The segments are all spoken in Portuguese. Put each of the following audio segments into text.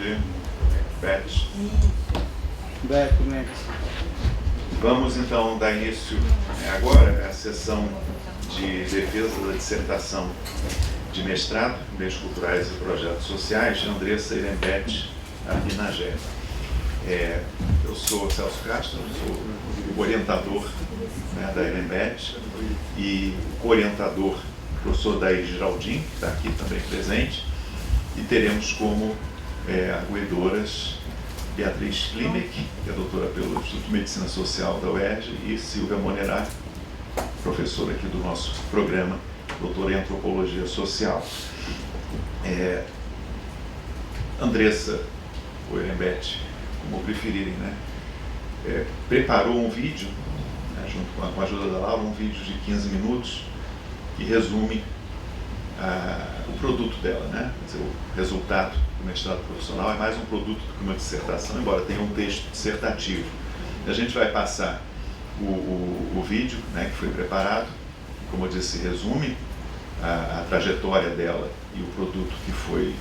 dia. Beth. Beth, como é que... Vamos então dar início agora à sessão de defesa da dissertação de mestrado em Meios Culturais e Projetos Sociais de Andressa Irembete Arpinagé. Eu sou Celso Castro, sou o orientador da Irembete e orientador professor Daí Giraldin, que está aqui também presente, e teremos como arguidoras Beatriz Klimek, que é doutora pelo Instituto de Medicina Social da UERJ, e Silvia Monerá, professora aqui do nosso programa, doutora em Antropologia Social. Andressa, ou Irembete, como preferirem, preparou um vídeo, junto com a ajuda da Laura, um vídeo de 15 minutos, que resume o produto dela, Quer dizer, o resultado do mestrado profissional é mais um produto do que uma dissertação, embora tenha um texto dissertativo. A gente vai passar o vídeo, que foi preparado, como eu disse, resume a trajetória dela e o produto que foi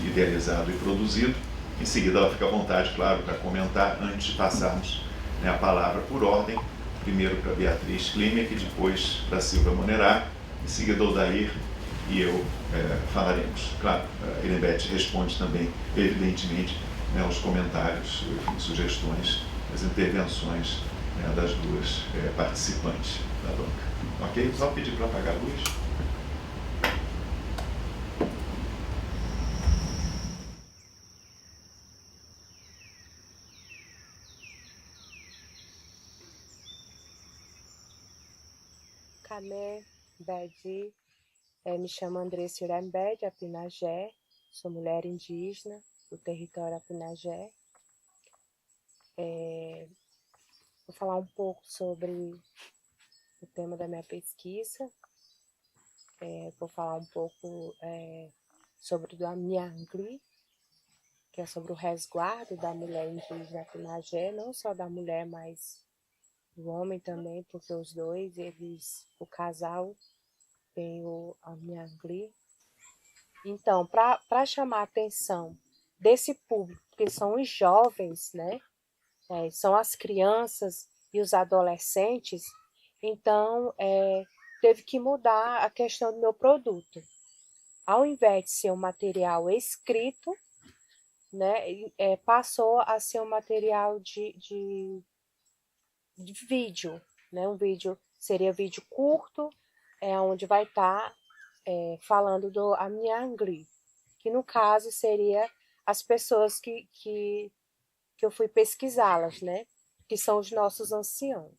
idealizado e produzido. Em seguida, ela fica à vontade, claro, para comentar, antes de passarmos a palavra por ordem, primeiro para Beatriz Klimek, depois para Silvia Monerá, em seguida o Dair e eu falaremos. Claro, a Irembete responde também, evidentemente, aos comentários, sugestões, as intervenções das duas participantes da banca. Ok? Só pedir para apagar a luz. Camé, Bedi, me chamo Andressa Irembete Arpinagé, sou mulher indígena do território Arpinagé. Vou falar um pouco sobre o tema da minha pesquisa, vou falar um pouco sobre o Amiangri, que é sobre o resguardo da mulher indígena Arpinagé, não só da mulher, mas do homem também, porque os dois, o casal tem o Amiangri. Então, para chamar a atenção desse público, que são os jovens, são as crianças e os adolescentes, então teve que mudar a questão do meu produto. Ao invés de ser um material escrito, passou a ser um material de vídeo, um vídeo, seria vídeo curto, onde vai estar falando do Amiangri, que no caso seria as pessoas que eu fui pesquisá-las, que são os nossos anciãos.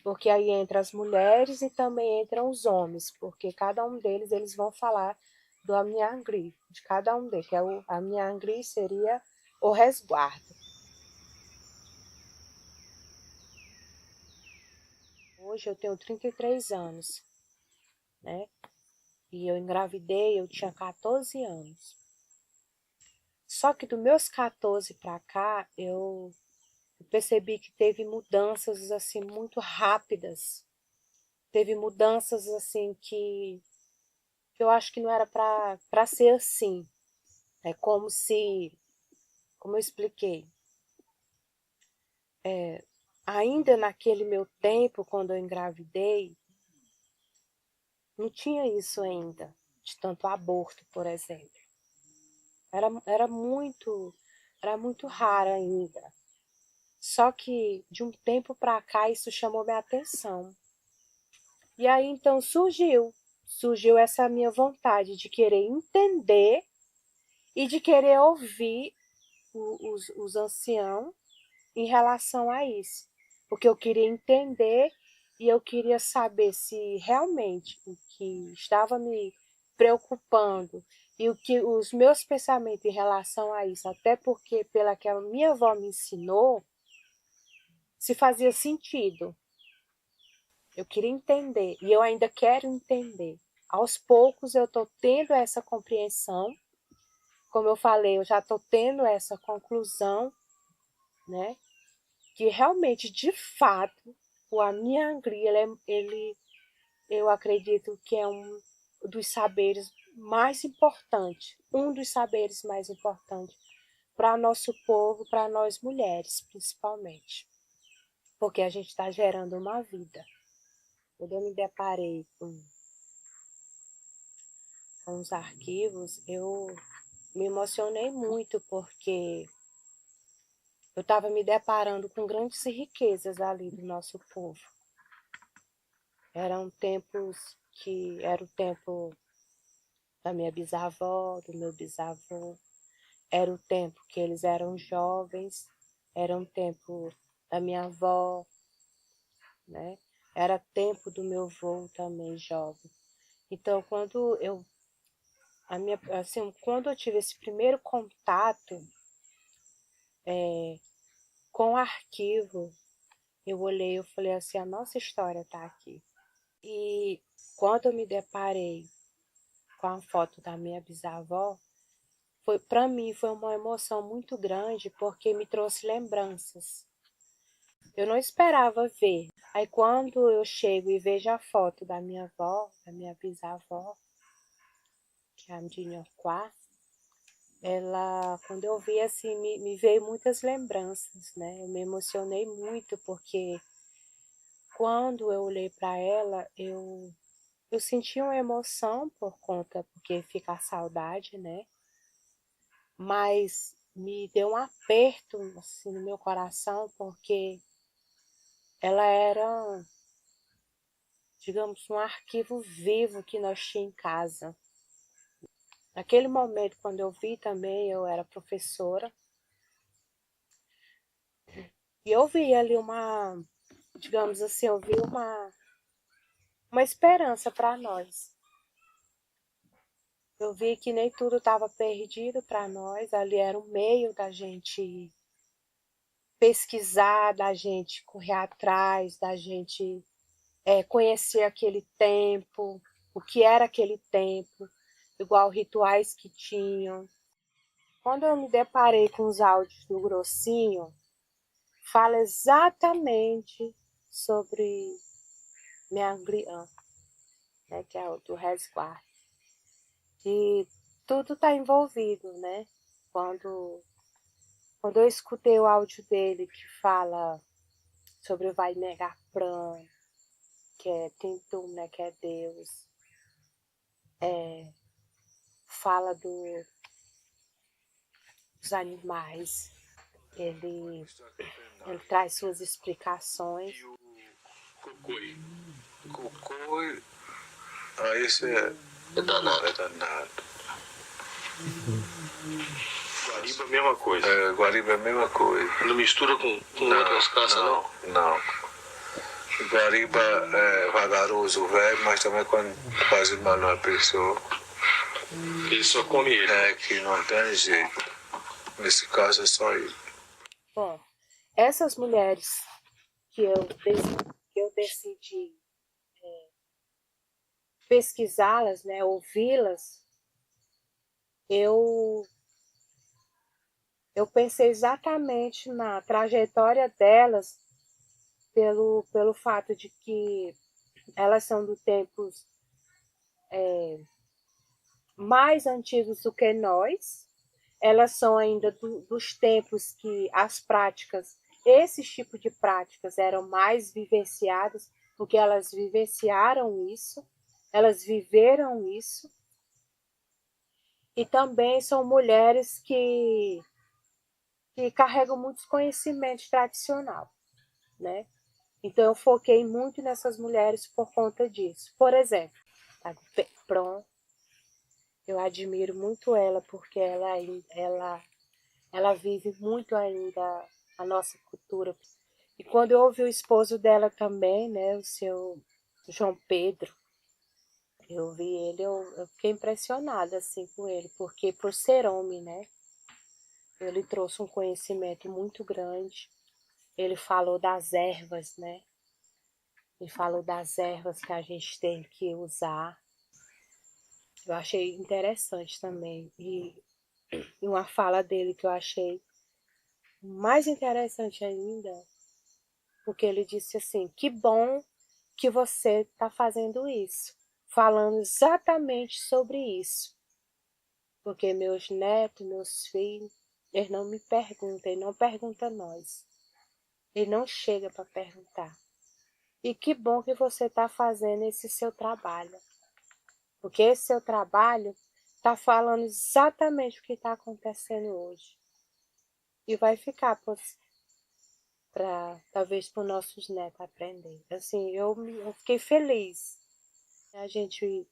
Porque aí entra as mulheres e também entram os homens, porque cada um deles, eles vão falar do Amiangri, de cada um deles, que é o Amiangri seria o resguardo. Hoje eu tenho 33 anos, E eu engravidei, eu tinha 14 anos. Só que dos meus 14 para cá, eu percebi que teve mudanças assim muito rápidas. Teve mudanças assim que eu acho que não era para ser assim. É como eu expliquei, ainda naquele meu tempo, quando eu engravidei, não tinha isso ainda, de tanto aborto, por exemplo. Era muito raro ainda. Só que de um tempo para cá isso chamou minha atenção. E aí então surgiu essa minha vontade de querer entender e de querer ouvir os anciãos em relação a isso. Porque eu queria entender e eu queria saber se realmente o que estava me preocupando e o que os meus pensamentos em relação a isso, até porque pela que a minha avó me ensinou, se fazia sentido. Eu queria entender e eu ainda quero entender. Aos poucos eu estou tendo essa compreensão. Como eu falei, eu já estou tendo essa conclusão, que realmente, de fato, o Amiangri, eu acredito que é um dos saberes mais importantes para nosso povo, para nós mulheres, principalmente. Porque a gente está gerando uma vida. Quando eu me deparei com os arquivos, eu me emocionei muito, porque eu estava me deparando com grandes riquezas ali do nosso povo. Eram tempos que era o tempo da minha bisavó, do meu bisavô, era o tempo que eles eram jovens, era um tempo da minha avó, né? Era tempo do meu avô também jovem. Então, quando eu tive esse primeiro contato com o arquivo, eu olhei e falei assim, a nossa história está aqui. E quando eu me deparei com a foto da minha bisavó, para mim foi uma emoção muito grande, porque me trouxe lembranças. Eu não esperava ver. Aí quando eu chego e vejo a foto da minha avó, da minha bisavó, que é a Mdinhoquá, quando eu vi assim, me veio muitas lembranças, né? Eu me emocionei muito, porque quando eu olhei para ela, eu senti uma emoção porque fica a saudade, né? Mas me deu um aperto assim, no meu coração, porque ela era, digamos, um arquivo vivo que nós tínhamos em casa. Naquele momento, quando eu vi também, eu era professora, e eu vi ali digamos assim, eu vi uma esperança para nós. Eu vi que nem tudo estava perdido para nós, ali era um meio da gente pesquisar, da gente correr atrás, da gente conhecer aquele tempo, o que era aquele tempo, igual rituais que tinham. Quando eu me deparei com os áudios do Grossinho, fala exatamente sobre Mianglian, né, que é o do resguardo. E tudo está envolvido, né? Quando eu escutei o áudio dele que fala sobre o Vai Negar Pran, que é Tintum, né, que é Deus, fala dos animais, ele traz suas explicações. E o Cocoi. Cocoi, esse é danado. É danado. Guariba é a mesma coisa. Guariba é a mesma coisa. Não mistura com outras caças, não? Não. Guariba é vagaroso, velho, mas também quando faz mal numa pessoa. Ele só come ele. É que não tem jeito. Nesse caso é só ele. Bom, essas mulheres que eu decidi pesquisá-las, né, ouvi-las, eu pensei exatamente na trajetória delas, pelo fato de que elas são do tempos mais antigos do que nós, elas são ainda dos tempos que as práticas, esses tipos de práticas eram mais vivenciadas, porque elas vivenciaram isso, elas viveram isso, e também são mulheres que carregam muitos conhecimentos tradicionais, né? Então eu foquei muito nessas mulheres por conta disso. Por exemplo, a Pron, eu admiro muito ela, porque ela vive muito ainda a nossa cultura. E quando eu ouvi o esposo dela também, né, o seu João Pedro, eu vi ele, eu fiquei impressionada assim com ele, porque por ser homem, né, ele trouxe um conhecimento muito grande. Ele falou das ervas, né? Ele falou das ervas que a gente tem que usar. Eu achei interessante também. E uma fala dele que eu achei mais interessante ainda, porque ele disse assim, que bom que você está fazendo isso, falando exatamente sobre isso. Porque meus netos, meus filhos, Ele não me pergunta, ele não pergunta a nós. Ele não chega para perguntar. E que bom que você está fazendo esse seu trabalho. Porque esse seu trabalho está falando exatamente o que está acontecendo hoje. E vai ficar talvez para os nossos netos aprender. Assim, eu fiquei feliz. A gente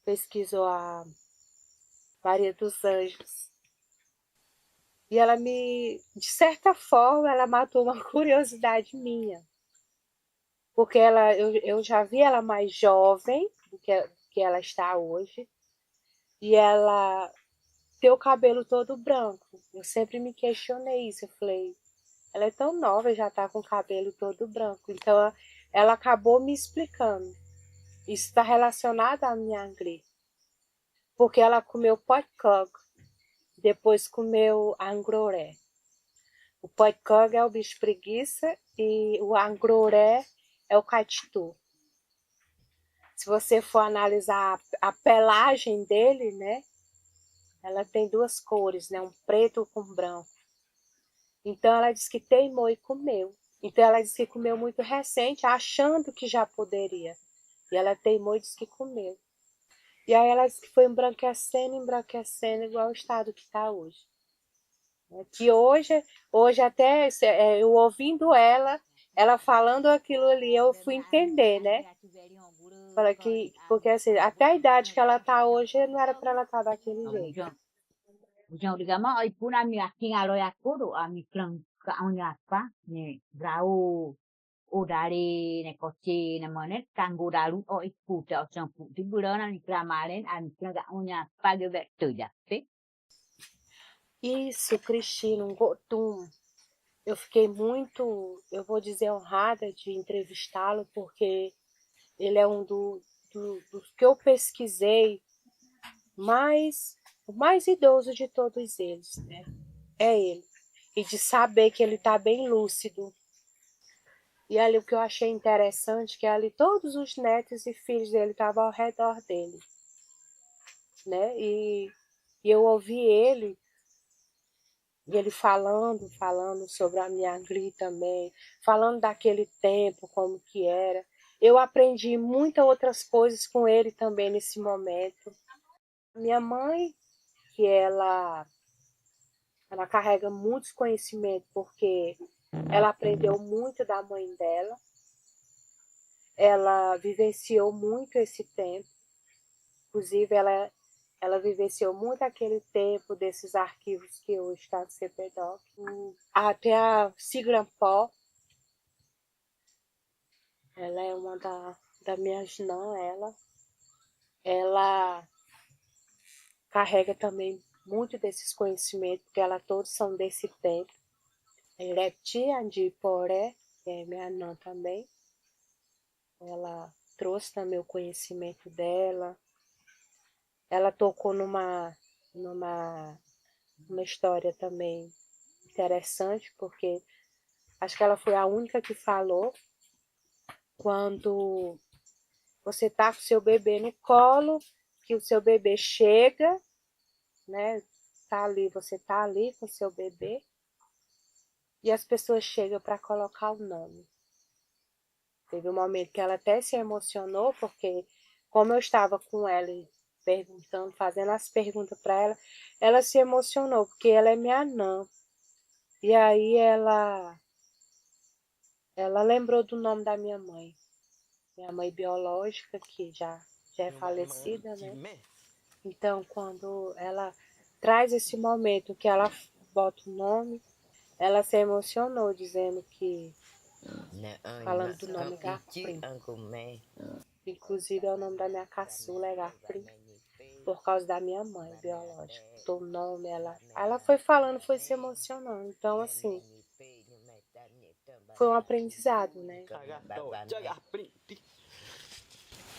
pesquisou a Maria dos Anjos. E ela de certa forma, ela matou uma curiosidade minha. Porque eu já vi ela mais jovem do que ela está hoje. E ela tem o cabelo todo branco. Eu sempre me questionei isso. Eu falei, ela é tão nova e já está com o cabelo todo branco. Então, ela acabou me explicando. Isso está relacionado à minha angri. Porque ela comeu potcog, depois comeu angroré. O potcog é o bicho preguiça e o angroré é o catitu. Se você for analisar a pelagem dele, né? Ela tem duas cores, né? Um preto com branco. Então ela disse que teimou e comeu. Então ela disse que comeu muito recente, achando que já poderia. E ela teimou e disse que comeu. E aí ela disse que foi embranquecendo, igual o estado que está hoje. Que hoje até eu ouvindo ela falando aquilo ali, eu fui entender, né? Porque assim, até a idade que ela está hoje, não era para ela estar daquele jeito. Ujang digama oi puna mi aking aloy akuro ami klang kaonya pa ne brau udari ne koci ne monet kanggo dalu o iputa o champu di bulana ni kramalen ami klang kaonya pa gebe tuja pe. Isso, Cristina, um gotum. Eu fiquei muito, eu vou dizer, honrada de entrevistá-lo, porque ele é um dos que eu pesquisei o mais idoso de todos eles, né? É ele. E de saber que ele está bem lúcido. E ali o que eu achei interessante, que ali todos os netos e filhos dele estavam ao redor dele, né? E eu ouvi ele falando sobre a minha angri também, falando daquele tempo, como que era. Eu aprendi muitas outras coisas com ele também nesse momento. Minha mãe, que ela carrega muitos conhecimentos, porque ela aprendeu muito da mãe dela. Ela vivenciou muito esse tempo. Inclusive, ela vivenciou muito aquele tempo desses arquivos que hoje está no CPDOC. Até a Sigrampó, ela é uma da minhas não, ela carrega também muito desses conhecimentos, porque ela todos são desse tempo. Leptia de Poré, que é minha irmã também. Ela trouxe também o conhecimento dela. Ela tocou numa história também interessante, porque acho que ela foi a única que falou quando você tá com o seu bebê no colo, que o seu bebê chega, né? Você tá ali com o seu bebê e as pessoas chegam para colocar o nome. Teve um momento que ela até se emocionou, porque como eu estava com ela perguntando, fazendo as perguntas para ela se emocionou, porque ela é minha anã. E aí ela lembrou do nome da minha mãe biológica, que já é falecida, né? Então, quando ela traz esse momento que ela bota o nome, ela se emocionou, dizendo que, falando do nome Gafrim. Inclusive, é o nome da minha caçula, é Gafrim, por causa da minha mãe biológica. O nome, ela foi falando, foi se emocionando. Então, assim, foi um aprendizado, né?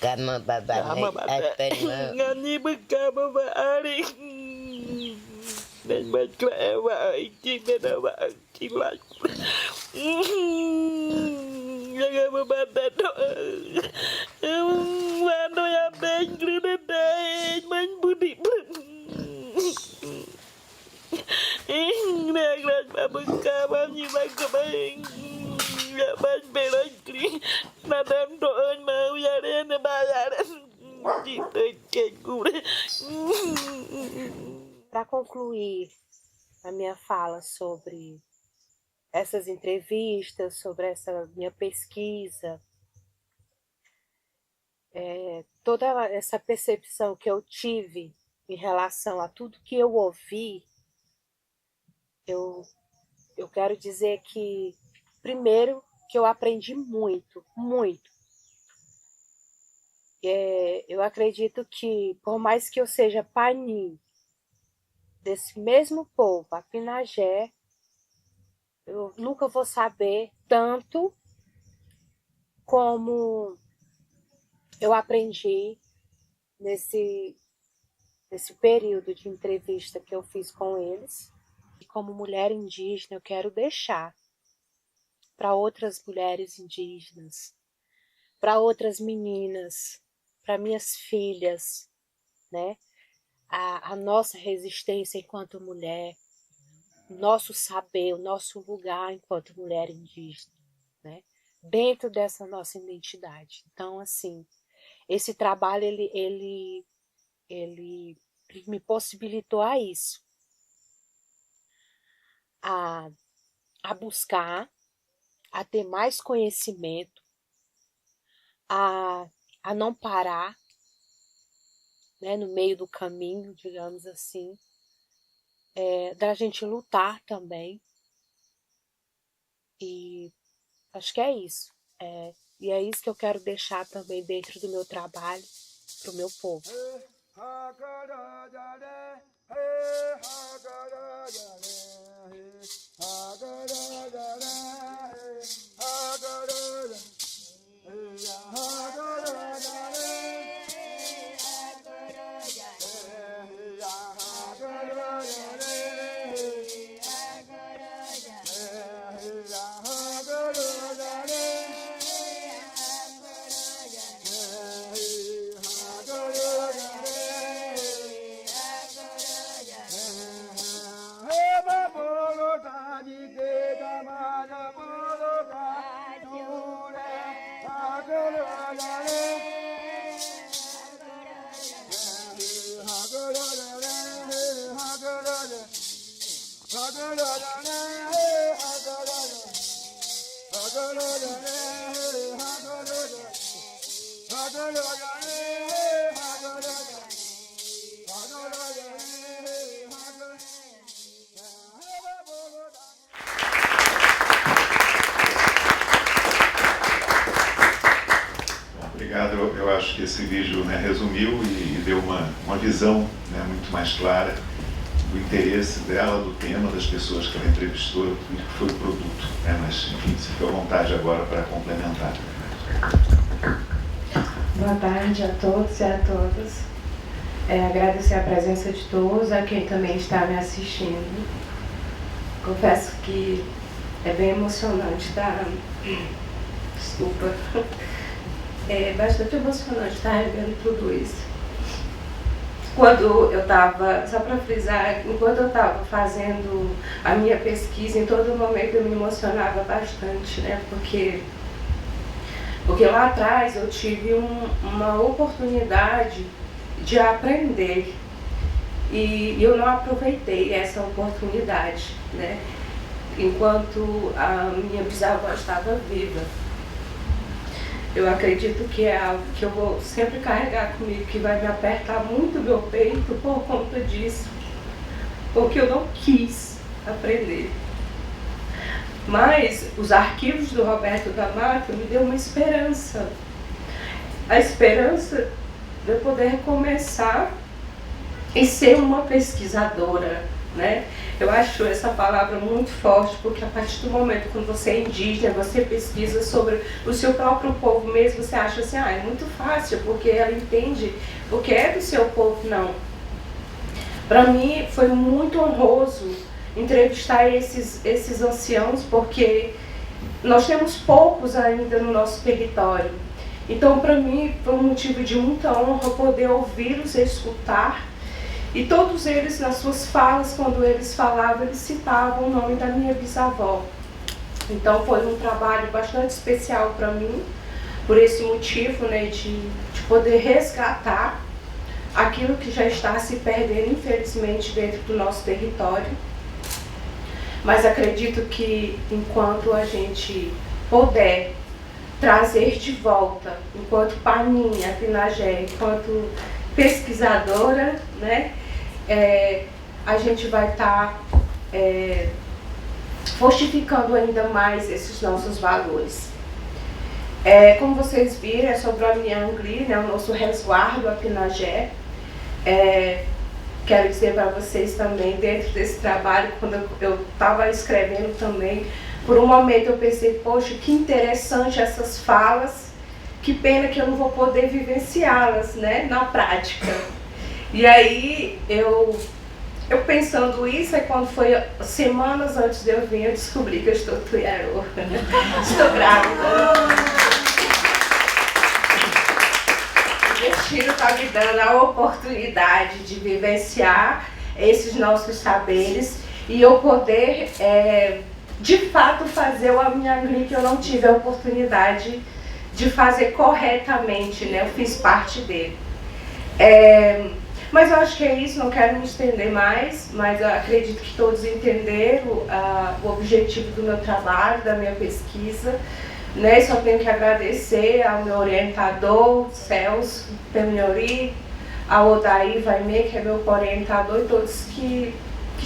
Kama babang apen ngani bekama baari dan bakla ewa iki beda ba kilak jaga babada do mano ya ben grede dai man budi ni magabay labas belagri nadamdoon mauyarin na bayaran dito segura. Para concluir a minha fala sobre essas entrevistas, sobre essa minha pesquisa, toda essa percepção que eu tive em relação a tudo que eu ouvi, eu quero dizer que, primeiro, que eu aprendi muito, muito. Eu acredito que, por mais que eu seja panim desse mesmo povo, a Pinagé, eu nunca vou saber tanto como eu aprendi nesse período de entrevista que eu fiz com eles. E como mulher indígena, eu quero deixar para outras mulheres indígenas, para outras meninas, para minhas filhas, né? A nossa resistência enquanto mulher, o nosso saber, o nosso lugar enquanto mulher indígena, né? Dentro dessa nossa identidade. Então, assim, esse trabalho, ele me possibilitou a isso. A buscar, a ter mais conhecimento, a não parar, né, no meio do caminho, digamos assim, da gente lutar também. E acho que é isso. E é isso que eu quero deixar também dentro do meu trabalho para o meu povo. Obrigado, eu acho que esse vídeo, né, resumiu e deu uma visão, né, muito mais clara do interesse dela, do tema, das pessoas que ela entrevistou e do que foi o produto, né? Mas, enfim, se fica à vontade agora para complementar. Boa tarde a todos e a todas. Agradecer a presença de todos, a quem também está me assistindo. Confesso que é bem emocionante, tá? Desculpa. É bastante emocionante estar vendo tudo isso. Quando eu estava, só para frisar, enquanto eu estava fazendo a minha pesquisa, em todo momento eu me emocionava bastante, né? Porque lá atrás eu tive uma oportunidade de aprender e eu não aproveitei essa oportunidade, né? Enquanto a minha bisavó estava viva. Eu acredito que é algo que eu vou sempre carregar comigo, que vai me apertar muito meu peito por conta disso, porque eu não quis aprender. Mas os arquivos do Roberto da Mata me deu uma esperança. A esperança de eu poder começar e ser uma pesquisadora, né? Eu acho essa palavra muito forte, porque a partir do momento quando você é indígena, você pesquisa sobre o seu próprio povo mesmo, você acha assim, é muito fácil, porque ela entende, porque é do seu povo. Não. Para mim foi muito honroso entrevistar esses anciãos, porque nós temos poucos ainda no nosso território. Então, para mim, foi um motivo de muita honra poder ouvi-los, escutar. E todos eles, nas suas falas, quando eles falavam, eles citavam o nome da minha bisavó. Então foi um trabalho bastante especial para mim, por esse motivo, né, de poder resgatar aquilo que já está se perdendo, infelizmente, dentro do nosso território. Mas acredito que enquanto a gente puder trazer de volta, enquanto Paninha, Pinagé, enquanto pesquisadora, né, a gente vai estar fortificando ainda mais esses nossos valores. Como vocês viram, é sobre a Miangli, né, o nosso resguardo, a Pinagé. Quero dizer para vocês também, dentro desse trabalho, quando eu estava escrevendo também, por um momento eu pensei, poxa, que interessante essas falas, que pena que eu não vou poder vivenciá-las, né, na prática. E aí, eu pensando isso, aí quando foi semanas antes de eu vir, eu descobri que eu estou tuiarô, estou grávida. O destino está me dando a oportunidade de vivenciar esses nossos saberes e eu poder, de fato, fazer o Amiangli que eu não tive a oportunidade de fazer corretamente, né? Eu fiz parte dele. Mas eu acho que é isso, não quero me estender mais, mas eu acredito que todos entenderam o objetivo do meu trabalho, da minha pesquisa. Né, só tenho que agradecer ao meu orientador, Celso Pemniori, ao Odaí Vaime, que é meu orientador, e todos que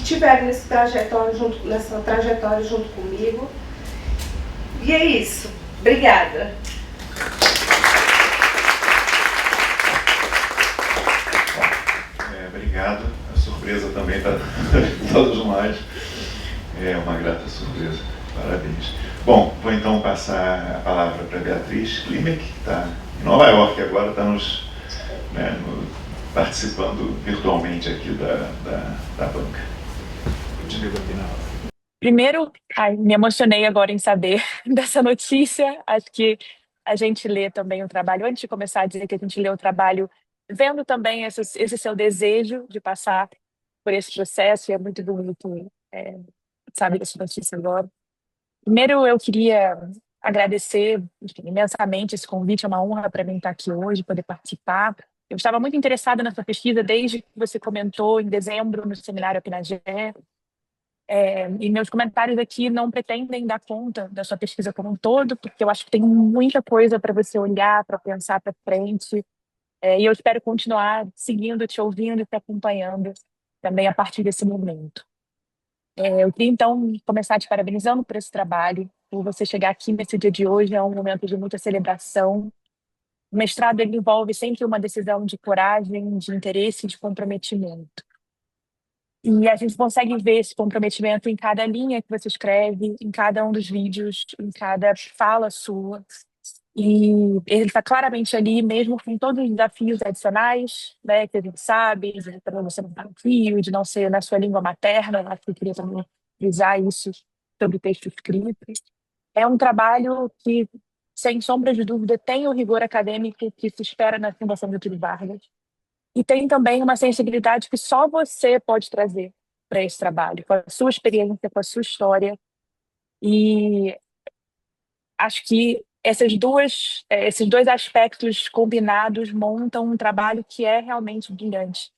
tiveram nessa trajetória junto comigo. E é isso. Obrigada. Obrigado. A surpresa também para todos nós. É uma grata surpresa. Parabéns. Bom, vou então passar a palavra para Beatriz Klimek, que está em Nova York agora, está participando virtualmente aqui da banca. Continua aqui na hora. Primeiro, me emocionei agora em saber dessa notícia. Acho que a gente lê também o trabalho, antes de começar a dizer que a gente lê o trabalho, vendo também esse seu desejo de passar por esse processo, e é muito bonito saber dessa notícia agora. Primeiro, eu queria agradecer, enfim, imensamente esse convite, é uma honra para mim estar aqui hoje, poder participar. Eu estava muito interessada na sua pesquisa desde que você comentou em dezembro no seminário Apinagé. E meus comentários aqui não pretendem dar conta da sua pesquisa como um todo, porque eu acho que tem muita coisa para você olhar, para pensar para frente. E eu espero continuar seguindo, te ouvindo e te acompanhando também a partir desse momento. Eu queria, então, começar te parabenizando por esse trabalho, por você chegar aqui nesse dia de hoje, é um momento de muita celebração. O mestrado ele envolve sempre uma decisão de coragem, de interesse e de comprometimento. E a gente consegue ver esse comprometimento em cada linha que você escreve, em cada um dos vídeos, em cada fala sua. E ele está claramente ali, mesmo com todos os desafios adicionais, né, que a gente sabe, de você não estar no Rio, de não ser na sua língua materna. Acho que eu queria também frisar isso sobre o texto escrito. É um trabalho que, sem sombra de dúvida, tem o rigor acadêmico que se espera na Fundação Getúlio Vargas. E tem também uma sensibilidade que só você pode trazer para esse trabalho, com a sua experiência, com a sua história. E acho que esses dois aspectos combinados montam um trabalho que é realmente brilhante.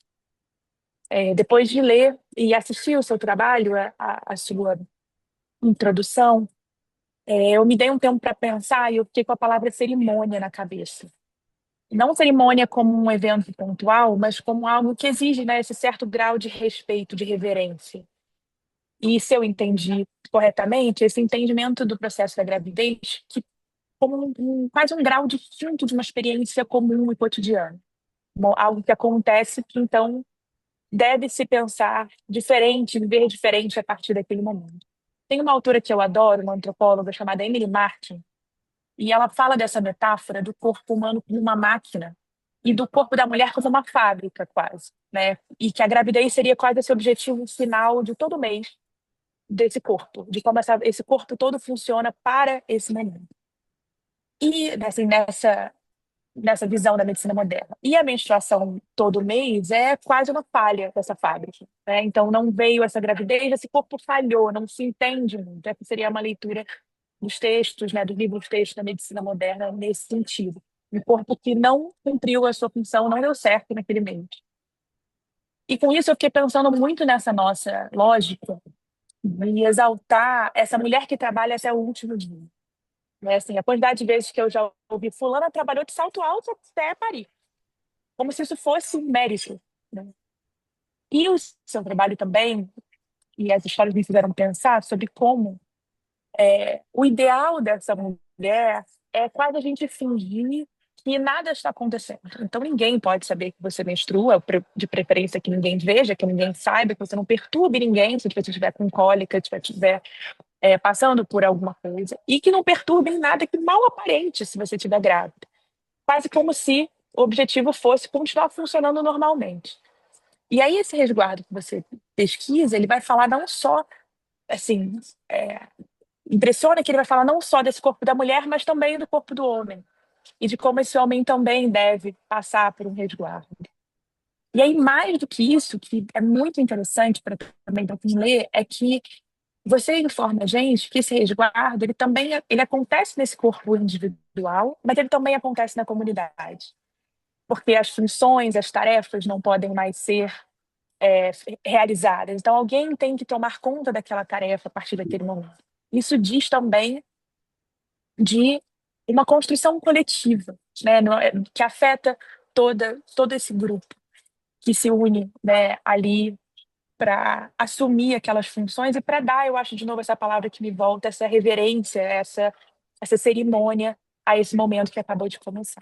Depois de ler e assistir o seu trabalho, a sua introdução, eu me dei um tempo para pensar e eu fiquei com a palavra cerimônia na cabeça. Não cerimônia como um evento pontual, mas como algo que exige, né, esse certo grau de respeito, de reverência. E se eu entendi corretamente, esse entendimento do processo da gravidez, que como quase um grau distinto de uma experiência comum e cotidiana. Algo que acontece que, então, deve se pensar diferente, viver diferente a partir daquele momento. Tem uma autora que eu adoro, uma antropóloga chamada Emily Martin, e ela fala dessa metáfora do corpo humano como uma máquina e do corpo da mulher como uma fábrica, quase, né? E que a gravidez seria quase esse objetivo final de todo mês desse corpo, de como esse corpo todo funciona para esse momento. E assim, nessa visão da medicina moderna. E a menstruação todo mês é quase uma falha dessa fábrica, né? Então não veio essa gravidez, esse corpo falhou, não se entende muito. Essa seria uma leitura dos textos, né, dos livros de texto da medicina moderna nesse sentido. Um corpo que não cumpriu a sua função, não deu certo naquele meio. E com isso eu fiquei pensando muito nessa nossa lógica de exaltar essa mulher que trabalha até o último dia. Né? Assim, a quantidade de vezes que eu já ouvi fulana trabalhou de salto alto até Paris, como se isso fosse mérito. Né? E o seu trabalho também, e as histórias me fizeram pensar sobre como o ideal dessa mulher é quase a gente fingir que nada está acontecendo. Então ninguém pode saber que você menstrua, de preferência que ninguém veja, que ninguém saiba, que você não perturbe ninguém se você estiver com cólica, se você estiver passando por alguma coisa, e que não perturbe em nada que mal aparente se você estiver grávida. Quase como se o objetivo fosse continuar funcionando normalmente. E aí esse resguardo que você pesquisa, ele vai falar não só, assim, impressiona que ele vai falar não só desse corpo da mulher, mas também do corpo do homem. E de como esse homem também deve passar por um resguardo. E aí, mais do que isso, que é muito interessante também para quem lê, é que você informa a gente que esse resguardo, ele também ele acontece nesse corpo individual, mas ele também acontece na comunidade. Porque as funções, as tarefas não podem mais ser realizadas. Então, alguém tem que tomar conta daquela tarefa a partir daquele momento. Isso diz também de uma construção coletiva, né, que afeta todo esse grupo que se une, né, ali para assumir aquelas funções e para dar, eu acho, de novo, essa palavra que me volta, essa reverência, essa cerimônia a esse momento que acabou de começar.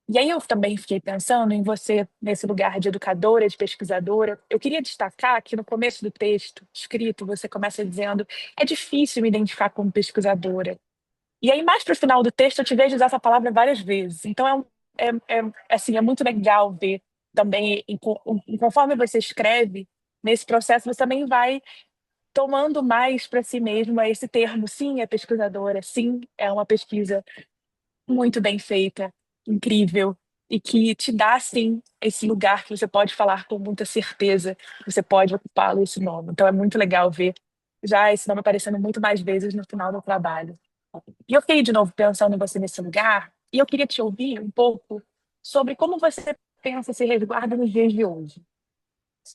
E aí eu também fiquei pensando em você, nesse lugar de educadora, de pesquisadora. Eu queria destacar que no começo do texto escrito, você começa dizendo: é difícil me identificar como pesquisadora. E aí, mais para o final do texto, eu te vejo usar essa palavra várias vezes. Então, assim, é muito legal ver também, conforme você escreve, nesse processo, você também vai tomando mais para si mesma esse termo. Sim, é pesquisadora. Sim, é uma pesquisa muito bem feita, incrível, e que te dá, sim, esse lugar que você pode falar com muita certeza, que você pode ocupá-lo, esse nome. Então, é muito legal ver já esse nome aparecendo muito mais vezes no final do trabalho. E eu fiquei de novo pensando em você nesse lugar, e eu queria te ouvir um pouco sobre como você pensa esse resguardo nos dias de hoje.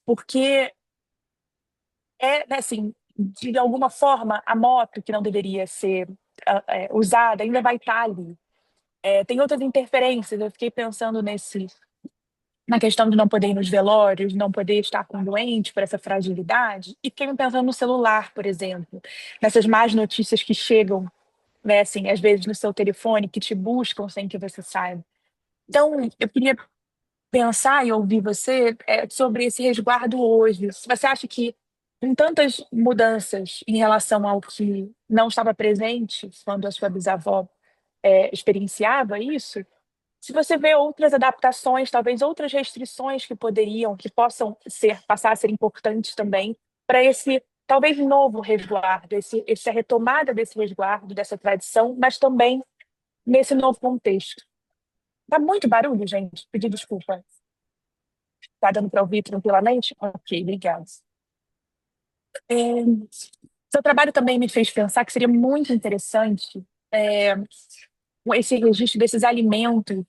Porque né, assim, de alguma forma, a moto que não deveria ser usada ainda vai estar ali. Tem outras interferências, eu fiquei pensando na questão de não poder ir nos velórios, não poder estar com doente por essa fragilidade, e fiquei pensando no celular, por exemplo, nessas más notícias que chegam, né, assim, às vezes no seu telefone, que te buscam sem que você saiba. Então, eu queria pensar e ouvir você sobre esse resguardo hoje. Se você acha que, com tantas mudanças em relação ao que não estava presente quando a sua bisavó experienciava isso, se você vê outras adaptações, talvez outras restrições que possam passar a ser importantes também para esse talvez novo resguardo, essa retomada desse resguardo, dessa tradição, mas também nesse novo contexto. Tá muito barulho, gente? Pedir desculpa. Tá dando para ouvir tranquilamente? Ok, obrigada. Seu trabalho também me fez pensar que seria muito interessante esse registro desses alimentos,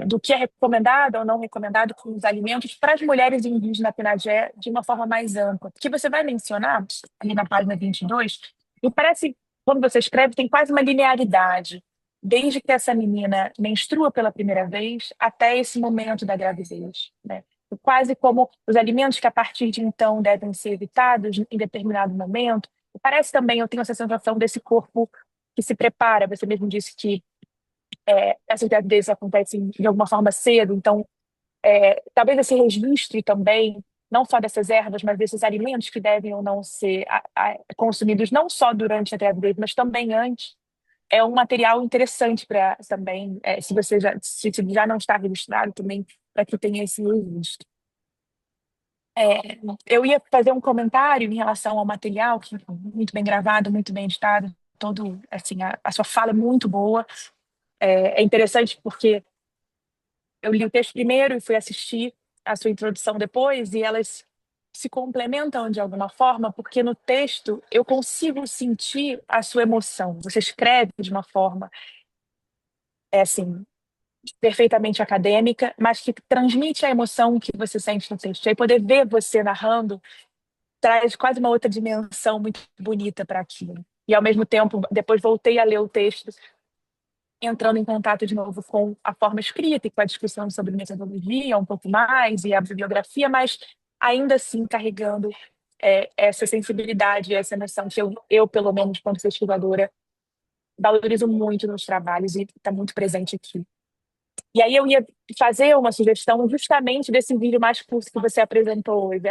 do que é recomendado ou não recomendado com os alimentos para as mulheres indígenas Pinagé de uma forma mais ampla. Porque você vai mencionar, ali na página 22, e parece, quando você escreve, tem quase uma linearidade, desde que essa menina menstrua pela primeira vez até esse momento da gravidez, né? Quase como os alimentos que a partir de então devem ser evitados em determinado momento. E parece também, eu tenho essa sensação desse corpo que se prepara. Você mesmo disse que essas gravidezes acontecem de alguma forma cedo, então talvez esse registro também, não só dessas ervas, mas desses alimentos que devem ou não ser consumidos não só durante a gravidez, mas também antes, é um material interessante para também, se você se já não está registrado também, para que tenha esse registro. Eu ia fazer um comentário em relação ao material, que é muito bem gravado, muito bem editado, todo, assim, a sua fala é muito boa. É interessante porque eu li o texto primeiro e fui assistir a sua introdução depois, e elas se complementam de alguma forma, porque no texto eu consigo sentir a sua emoção. Você escreve de uma forma, assim, perfeitamente acadêmica, mas que transmite a emoção que você sente no texto. E aí poder ver você narrando traz quase uma outra dimensão muito bonita para aquilo. E ao mesmo tempo, depois voltei a ler o texto, entrando em contato de novo com a forma escrita e com a discussão sobre metodologia um pouco mais e a bibliografia, mas ainda assim carregando essa sensibilidade, essa emoção que eu, pelo menos, quanto pesquisadora, valorizo muito nos trabalhos e está muito presente aqui. E aí eu ia fazer uma sugestão justamente desse vídeo mais curto que você apresentou hoje.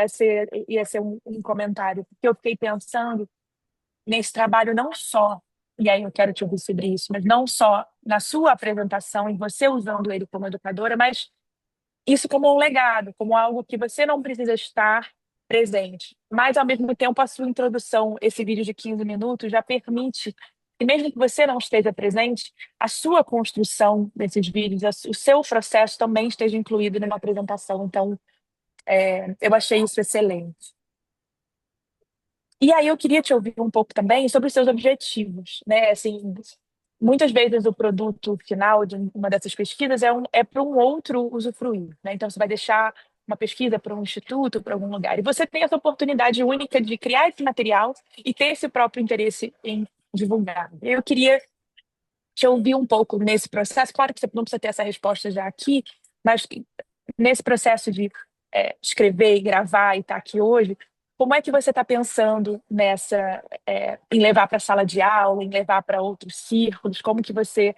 Ia ser um comentário, porque eu fiquei pensando nesse trabalho não só, e aí eu quero te ouvir sobre isso, mas não só na sua apresentação e você usando ele como educadora, mas isso como um legado, como algo que você não precisa estar presente. Mas, ao mesmo tempo, a sua introdução, esse vídeo de 15 minutos, já permite que, mesmo que você não esteja presente, a sua construção desses vídeos, o seu processo também esteja incluído numa apresentação. Então, eu achei isso excelente. E aí eu queria te ouvir um pouco também sobre os seus objetivos, né? Assim, muitas vezes o produto final de uma dessas pesquisas é para um outro usufruir, né? Então você vai deixar uma pesquisa para um instituto, para algum lugar. E você tem essa oportunidade única de criar esse material e ter esse próprio interesse em divulgar. Eu queria te ouvir um pouco nesse processo. Claro que você não precisa ter essa resposta já aqui, mas nesse processo de escrever e gravar e estar aqui hoje, como é que você está pensando em levar para a sala de aula, em levar para outros círculos? Como que você,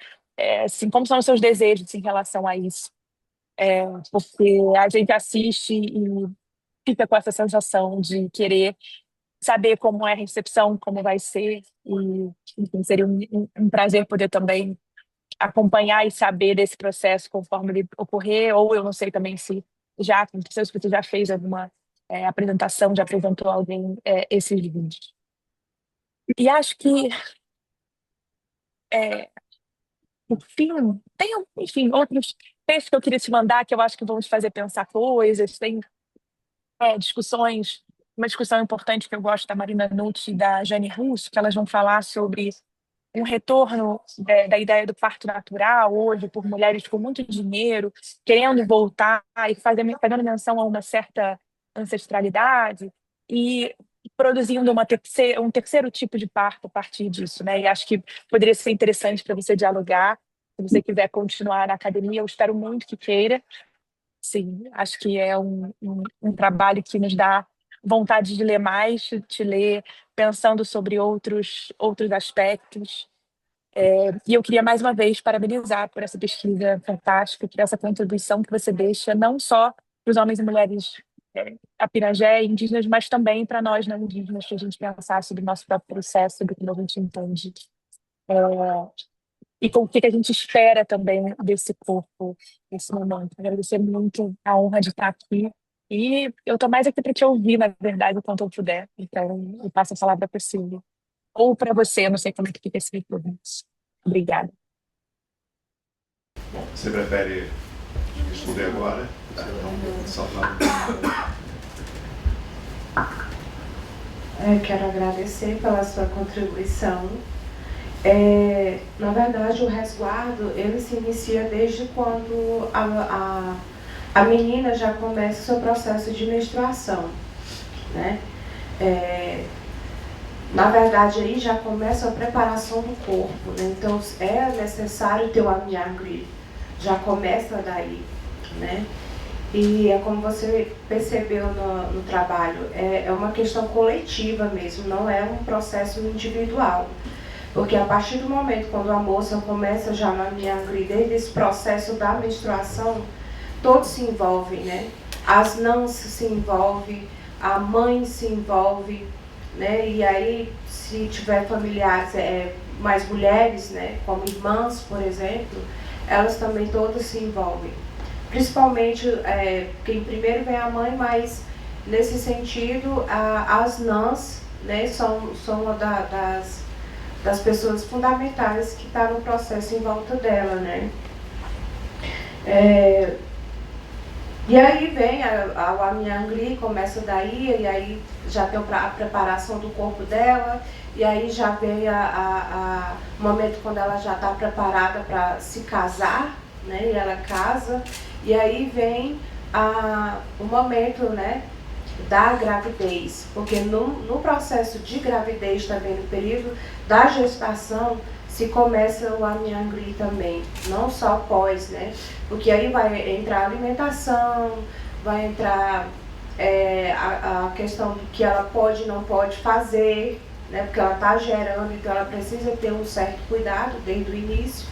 assim, como são os seus desejos em relação a isso? Porque a gente assiste e fica com essa sensação de querer saber como é a recepção, como vai ser, e enfim, seria um prazer poder também acompanhar e saber desse processo conforme ele ocorrer, ou eu não sei também se já aconteceu, se você já fez alguma apresentação, já apresentou alguém esses vídeos. E acho que, por fim, tem, enfim, outros textos que eu queria te mandar que eu acho que vão te fazer pensar coisas, tem discussões, uma discussão importante que eu gosto da Marina Nutt e da Jane Russo, que elas vão falar sobre um retorno da ideia do parto natural hoje por mulheres com muito dinheiro, querendo voltar e fazendo menção a uma certa ancestralidade e produzindo um terceiro tipo de parto a partir disso, né? E acho que poderia ser interessante para você dialogar, se você quiser continuar na academia, eu espero muito que queira. Sim, acho que é um trabalho que nos dá vontade de ler mais, de ler pensando sobre outros aspectos. E eu queria mais uma vez parabenizar por essa pesquisa fantástica, por essa contribuição que você deixa, não só para os homens e mulheres apirajé e indígenas, mas também para nós não indígenas, que a gente pensar sobre o nosso próprio processo, sobre como a gente entende. E com o que a gente espera também desse corpo nesse momento. Agradecer muito a honra de estar aqui. E eu estou mais aqui para te ouvir, na verdade, o quanto eu puder. Então, eu passo a palavra para a Silvia. Ou para você, eu não sei como é que fica esse retorno. Obrigada. Você prefere responder agora? Tá, então, só fala. Quero agradecer pela sua contribuição. Na verdade, o resguardo, ele se inicia desde quando a menina já começa o seu processo de menstruação, né? Na verdade, aí já começa a preparação do corpo, né? Então, é necessário ter o amniangri, já começa daí, né? E é como você percebeu no trabalho, é uma questão coletiva mesmo, não é um processo individual. Porque a partir do momento quando a moça começa já na amniangri, desde esse processo da menstruação, todos se envolvem, né? As nãs se envolvem, a mãe se envolve, né? E aí, se tiver familiares, mais mulheres, né? Como irmãs, por exemplo, elas também todas se envolvem. Principalmente, quem primeiro vem a mãe, mas nesse sentido, as nãs, né? São uma das pessoas fundamentais que está no processo em volta dela, né? E aí vem o Amiangri, começa daí, e aí já tem a preparação do corpo dela, e aí já vem o momento quando ela já está preparada para se casar, né? E ela casa, e aí vem o momento, né, da gravidez, porque no processo de gravidez também, no período da gestação, se começa o Amiangri também, não só pós, né? Porque aí vai entrar a alimentação, vai entrar a questão do que ela pode e não pode fazer, né? Porque ela está gerando, então ela precisa ter um certo cuidado desde o início.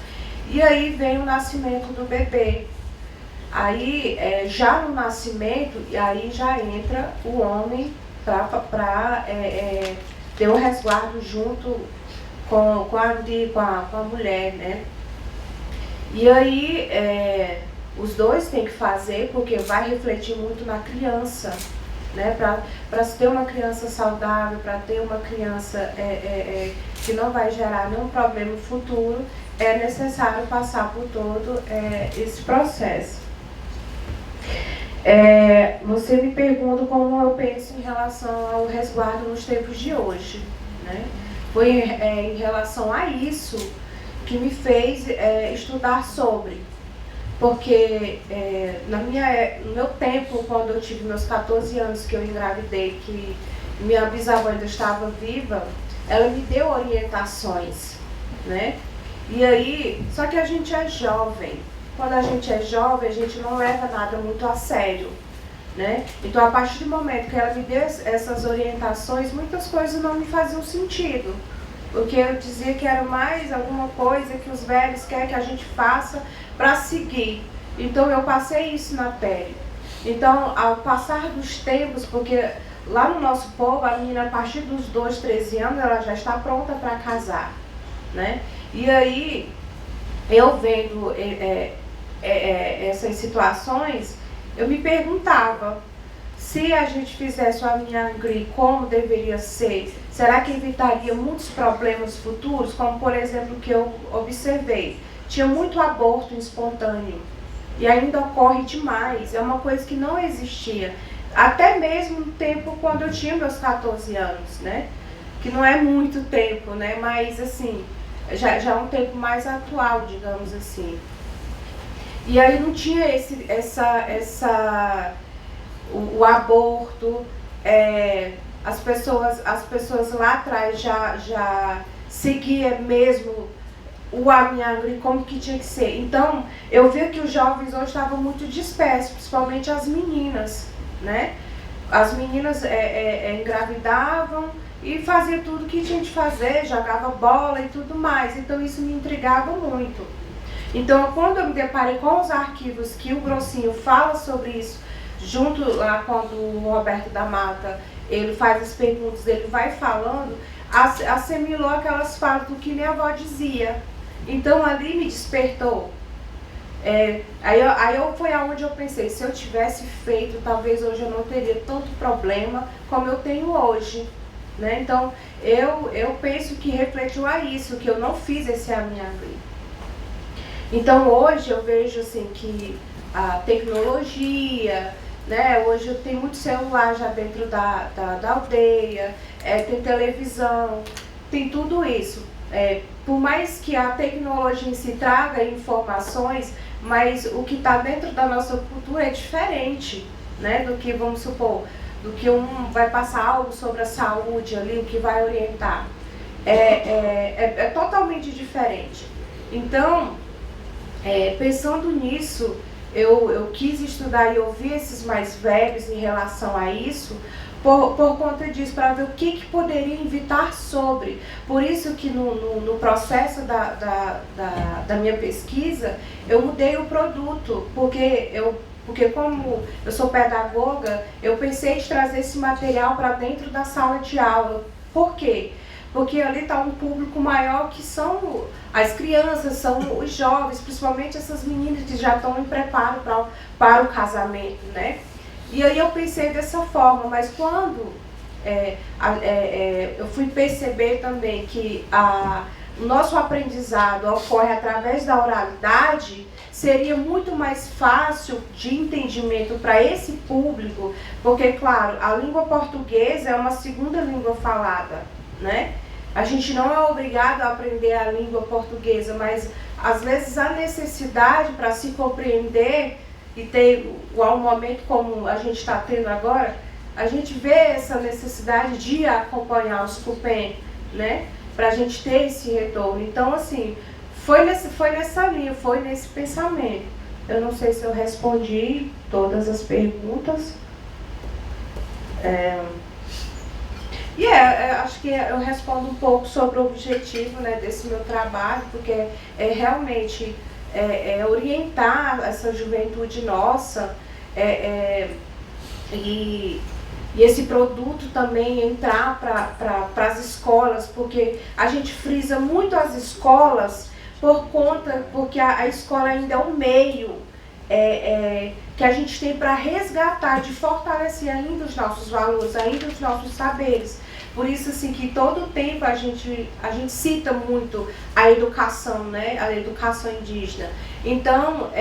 E aí vem o nascimento do bebê. Aí, já no nascimento, aí já entra o homem para ter um resguardo junto com a mulher, né? E aí, os dois têm que fazer, porque vai refletir muito na criança, né? Para se ter uma criança saudável, para ter uma criança que não vai gerar nenhum problema no futuro, é necessário passar por todo esse processo. Você me pergunta como eu penso em relação ao resguardo nos tempos de hoje, né? Foi em relação a isso que me fez estudar sobre. Porque no meu tempo, quando eu tive meus 14 anos que eu engravidei, que minha bisavó ainda estava viva, ela me deu orientações, né? E aí, só que a gente é jovem. Quando a gente é jovem, a gente não leva nada muito a sério, né? Então, a partir do momento que ela me deu essas orientações, muitas coisas não me faziam sentido. Porque eu dizia que era mais alguma coisa que os velhos querem que a gente faça para seguir. Então, eu passei isso na pele. Então, ao passar dos tempos, porque lá no nosso povo, a menina, a partir dos 12, 13 anos, ela já está pronta para casar, né? E aí, eu vendo essas situações, eu me perguntava, se a gente fizesse o Amiangri como deveria ser, será que evitaria muitos problemas futuros? Como, por exemplo, o que eu observei. Tinha muito aborto espontâneo. E ainda ocorre demais. É uma coisa que não existia. Até mesmo no tempo quando eu tinha meus 14 anos, né? Que não é muito tempo, né? Mas, assim, já é um tempo mais atual, digamos assim. E aí não tinha o aborto, as pessoas lá atrás já seguiam mesmo o Amiangri como que tinha que ser. Então, eu vi que os jovens hoje estavam muito dispersos, principalmente as meninas, né? As meninas engravidavam e faziam tudo que tinha de fazer, jogava bola e tudo mais. Então, isso me intrigava muito. Então, quando eu me deparei com os arquivos que o Grossinho fala sobre isso, junto lá quando o Roberto da Mata, ele faz as perguntas, ele vai falando, assimilou aquelas falas do que minha avó dizia. Então, ali me despertou. Aí foi aonde eu pensei, se eu tivesse feito, talvez hoje eu não teria tanto problema como eu tenho hoje, né? Então, eu penso que refletiu a isso, que eu não fiz esse Amiangri. Então, hoje eu vejo assim que a tecnologia, né? Hoje tem muito celular já dentro da aldeia, tem televisão, tem tudo isso. Por mais que a tecnologia em si traga informações, mas o que está dentro da nossa cultura é diferente, né? Do que, vamos supor, do que vai passar algo sobre a saúde ali, o que vai orientar. É totalmente diferente. Então, pensando nisso, eu quis estudar e ouvir esses mais velhos em relação a isso, por conta disso, para ver o que poderia evitar sobre. Por isso que no processo da minha pesquisa, eu mudei o produto, porque como eu sou pedagoga, eu pensei em trazer esse material para dentro da sala de aula. Por quê? Porque ali está um público maior, que são as crianças, são os jovens, principalmente essas meninas que já estão em preparo para o casamento, né? E aí eu pensei dessa forma, mas quando eu fui perceber também que o nosso aprendizado ocorre através da oralidade, seria muito mais fácil de entendimento para esse público, porque, claro, a língua portuguesa é uma segunda língua falada, né? A gente não é obrigado a aprender a língua portuguesa, mas às vezes a necessidade para se compreender e ter um momento como a gente está tendo agora, a gente vê essa necessidade de acompanhar os CUPEM, né? Para a gente ter esse retorno. Então, assim, foi nessa linha, foi nesse pensamento. Eu não sei se eu respondi todas as perguntas. Acho que eu respondo um pouco sobre o objetivo, né, desse meu trabalho, porque é realmente orientar essa juventude nossa e esse produto também entrar para as escolas, porque a gente frisa muito as escolas porque a escola ainda é um meio que a gente tem para resgatar, de fortalecer ainda os nossos valores, ainda os nossos saberes. Por isso, assim, que todo tempo a gente cita muito a educação, né? A educação indígena. Então,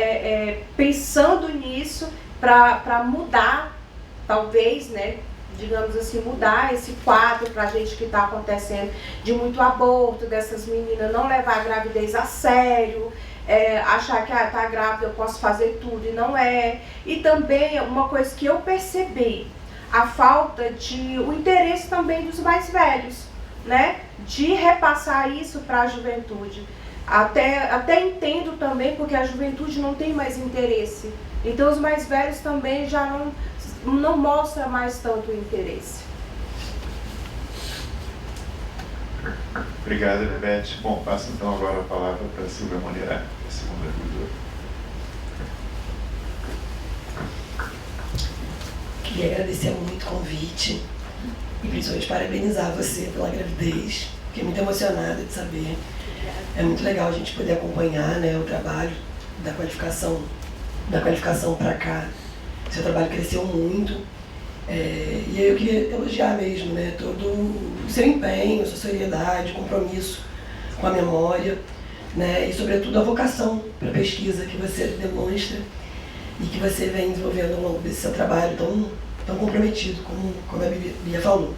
pensando nisso, para mudar, talvez, né? Digamos assim, mudar esse quadro para a gente que está acontecendo de muito aborto, dessas meninas não levar a gravidez a sério, achar que tá grávida, eu posso fazer tudo, e não é. E também uma coisa que eu percebi, a falta o interesse também dos mais velhos, né? De repassar isso para a juventude. Até entendo também, porque a juventude não tem mais interesse. Então os mais velhos também já não mostram mais tanto interesse. Obrigado, Bebete. Bom, passo então agora a palavra para a Silvia Moreira, a segunda agricultora. Queria agradecer muito o convite e principalmente parabenizar você pela gravidez. Fiquei muito emocionada de saber. É muito legal a gente poder acompanhar, né, o trabalho da qualificação para cá. Seu trabalho cresceu muito. E aí eu queria elogiar mesmo, né, todo o seu empenho, sua seriedade, compromisso com a memória, né, e sobretudo a vocação para a pesquisa que você demonstra e que você vem desenvolvendo ao longo desse seu trabalho tão comprometido, como a Bia falou.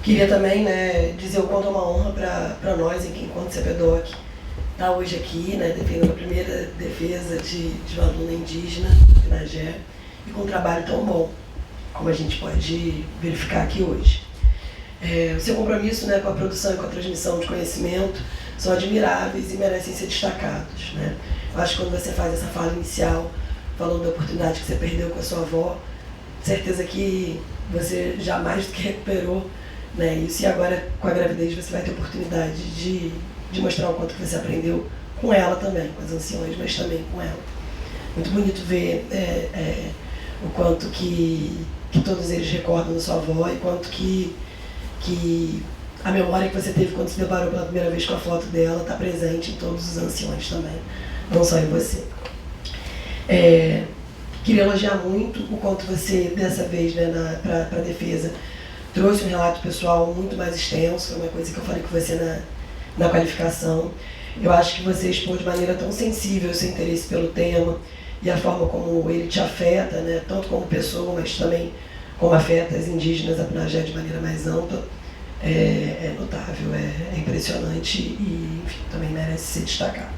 Queria também, né, dizer o quanto é uma honra para nós, enquanto CPDOC, estar hoje aqui, né, defendendo a primeira defesa de uma aluna indígena, Pinagé, e com um trabalho tão bom, como a gente pode verificar aqui hoje. O seu compromisso, né, com a produção e com a transmissão de conhecimento são admiráveis e merecem ser destacados, né? Eu acho que quando você faz essa fala inicial, falando da oportunidade que você perdeu com a sua avó, certeza que você já mais do que recuperou, né, isso, e agora com a gravidez você vai ter a oportunidade de mostrar o quanto que você aprendeu com ela também, com as anciões, mas também com ela. Muito bonito ver o quanto que todos eles recordam da sua avó e quanto que a memória que você teve quando se deparou pela primeira vez com a foto dela está presente em todos os anciões também, não só em você. Queria elogiar muito o quanto você, dessa vez, né, para a defesa, trouxe um relato pessoal muito mais extenso, foi uma coisa que eu falei com você na qualificação. Eu acho que você expôs de maneira tão sensível o seu interesse pelo tema e a forma como ele te afeta, né, tanto como pessoa, mas também como afeta as indígenas, a Pinagé de maneira mais ampla, é notável, é impressionante e, enfim, também merece ser destacado.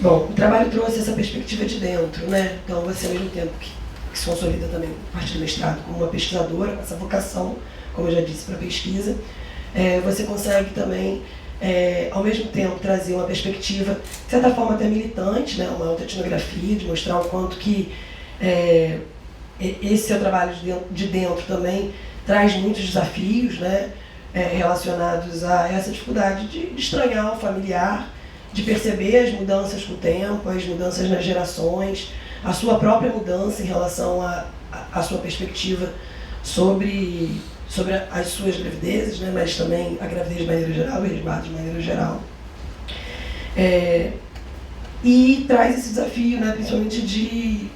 Bom, o trabalho trouxe essa perspectiva de dentro, né? Então você, ao mesmo tempo que se consolida também a partir do mestrado como uma pesquisadora, com essa vocação, como eu já disse, para pesquisa, você consegue também, ao mesmo tempo, trazer uma perspectiva, de certa forma até militante, né? Uma autoetnografia, de mostrar o quanto que esse seu trabalho de dentro também traz muitos desafios, né? Relacionados a essa dificuldade de estranhar o familiar, de perceber as mudanças com o tempo, as mudanças nas gerações, a sua própria mudança em relação à sua perspectiva sobre as suas gravidezes, né, mas também a gravidez de maneira geral, o resguardo de maneira geral. E traz esse desafio, né, principalmente de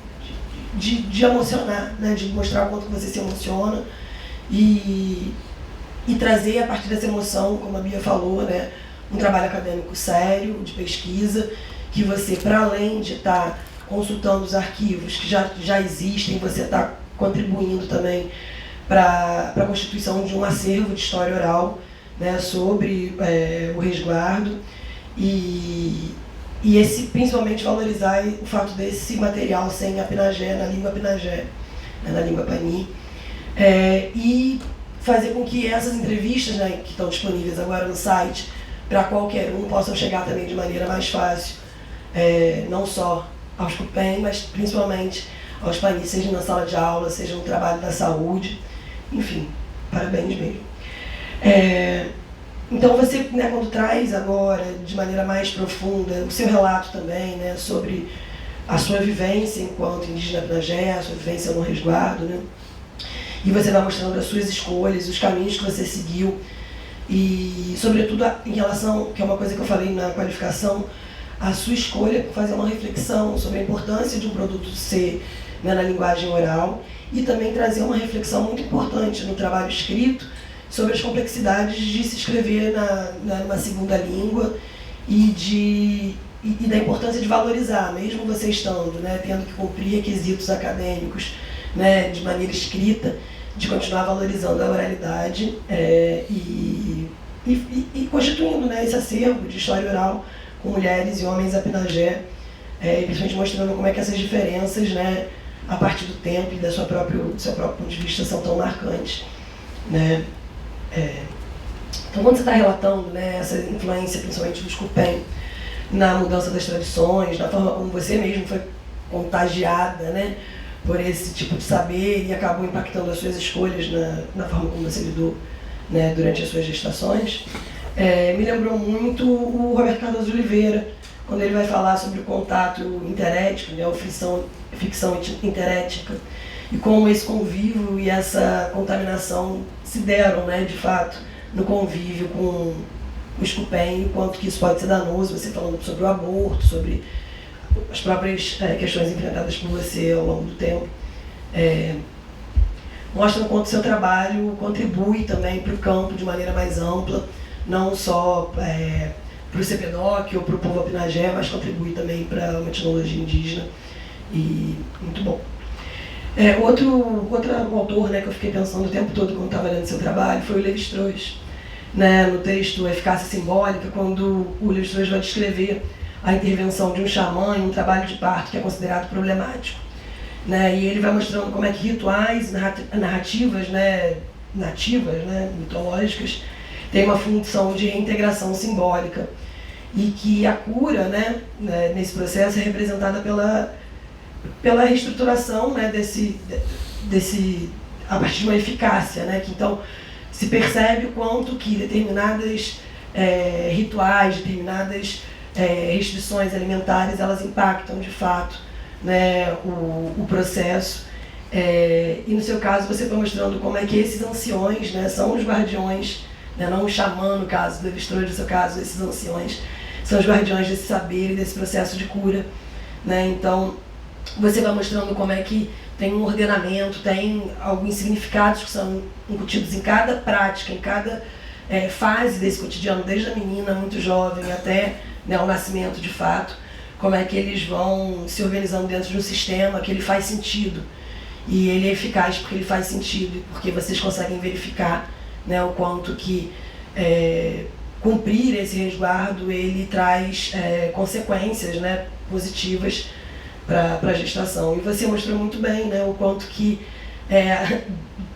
de emocionar, né? De mostrar o quanto que você se emociona e trazer a partir dessa emoção, como a Bia falou, né? Um trabalho acadêmico sério, de pesquisa, que você, para além de estar consultando os arquivos que já existem, você está contribuindo também para a constituição de um acervo de história oral, né, sobre o resguardo e principalmente valorizar o fato desse material sem a pinagé, na língua pinagé, né, na língua pani, e fazer com que essas entrevistas, né, que estão disponíveis agora no site, para qualquer um, possam chegar também de maneira mais fácil, não só aos CUPEM, mas principalmente aos panis, seja na sala de aula, seja no trabalho da saúde, enfim, parabéns mesmo. Então você, né, quando traz agora, de maneira mais profunda, o seu relato também, né, sobre a sua vivência enquanto indígena pinagé, a sua vivência no resguardo, né, e você vai mostrando as suas escolhas, os caminhos que você seguiu, e sobretudo em relação, que é uma coisa que eu falei na qualificação, a sua escolha por fazer uma reflexão sobre a importância de um produto ser, né, na linguagem oral, e também trazer uma reflexão muito importante no trabalho escrito sobre as complexidades de se escrever numa segunda língua e da importância de valorizar, mesmo você estando, né, tendo que cumprir requisitos acadêmicos, né, de maneira escrita, de continuar valorizando a oralidade e constituindo, né, esse acervo de história oral com mulheres e homens apinagé, principalmente mostrando como é que essas diferenças, né, a partir do tempo e do seu próprio ponto de vista são tão marcantes, né. Então, quando você está relatando, né, essa influência, principalmente dos CUPEM, na mudança das tradições, na forma como você mesmo foi contagiada, né, por esse tipo de saber e acabou impactando as suas escolhas na forma como você lidou, né, durante as suas gestações, me lembrou muito o Roberto Cardoso de Oliveira, quando ele vai falar sobre o contato interético, né, ou ficção interética, e como esse convívio e essa contaminação se deram, né, de fato, no convívio com os CUPEM, o quanto que isso pode ser danoso, você falando sobre o aborto, sobre as próprias questões enfrentadas por você ao longo do tempo. Mostra o quanto o seu trabalho contribui também para o campo de maneira mais ampla, não só para o CPDOC ou para o povo apinagé, mas contribui também para uma etnologia indígena, e muito bom. Outro autor, né, que eu fiquei pensando o tempo todo quando estava lendo seu trabalho foi o Lévi-Strauss, né, no texto Eficácia Simbólica, quando o Lévi-Strauss vai descrever a intervenção de um xamã em um trabalho de parto que é considerado problemático, né, e ele vai mostrando como é que rituais, narrativas, né, nativas, né, mitológicas, têm uma função de reintegração simbólica e que a cura, né, nesse processo é representada pela reestruturação, né, a partir de uma eficácia, né, que então se percebe o quanto que determinadas rituais, determinadas restrições alimentares, elas impactam de fato, né, o processo. E no seu caso você foi mostrando como é que esses anciões, né, são os guardiões, né, não o xamã no caso do Lévi-Strauss, no seu caso esses anciões são os guardiões desse saber e desse processo de cura, né. Então você vai mostrando como é que tem um ordenamento, tem alguns significados que são incutidos em cada prática, em cada fase desse cotidiano, desde a menina muito jovem até, né, o nascimento de fato, como é que eles vão se organizando dentro de um sistema que ele faz sentido. E ele é eficaz porque ele faz sentido, porque vocês conseguem verificar, né, o quanto que cumprir esse resguardo ele traz consequências, né, positivas para a gestação. E você mostrou muito bem, né, o quanto que,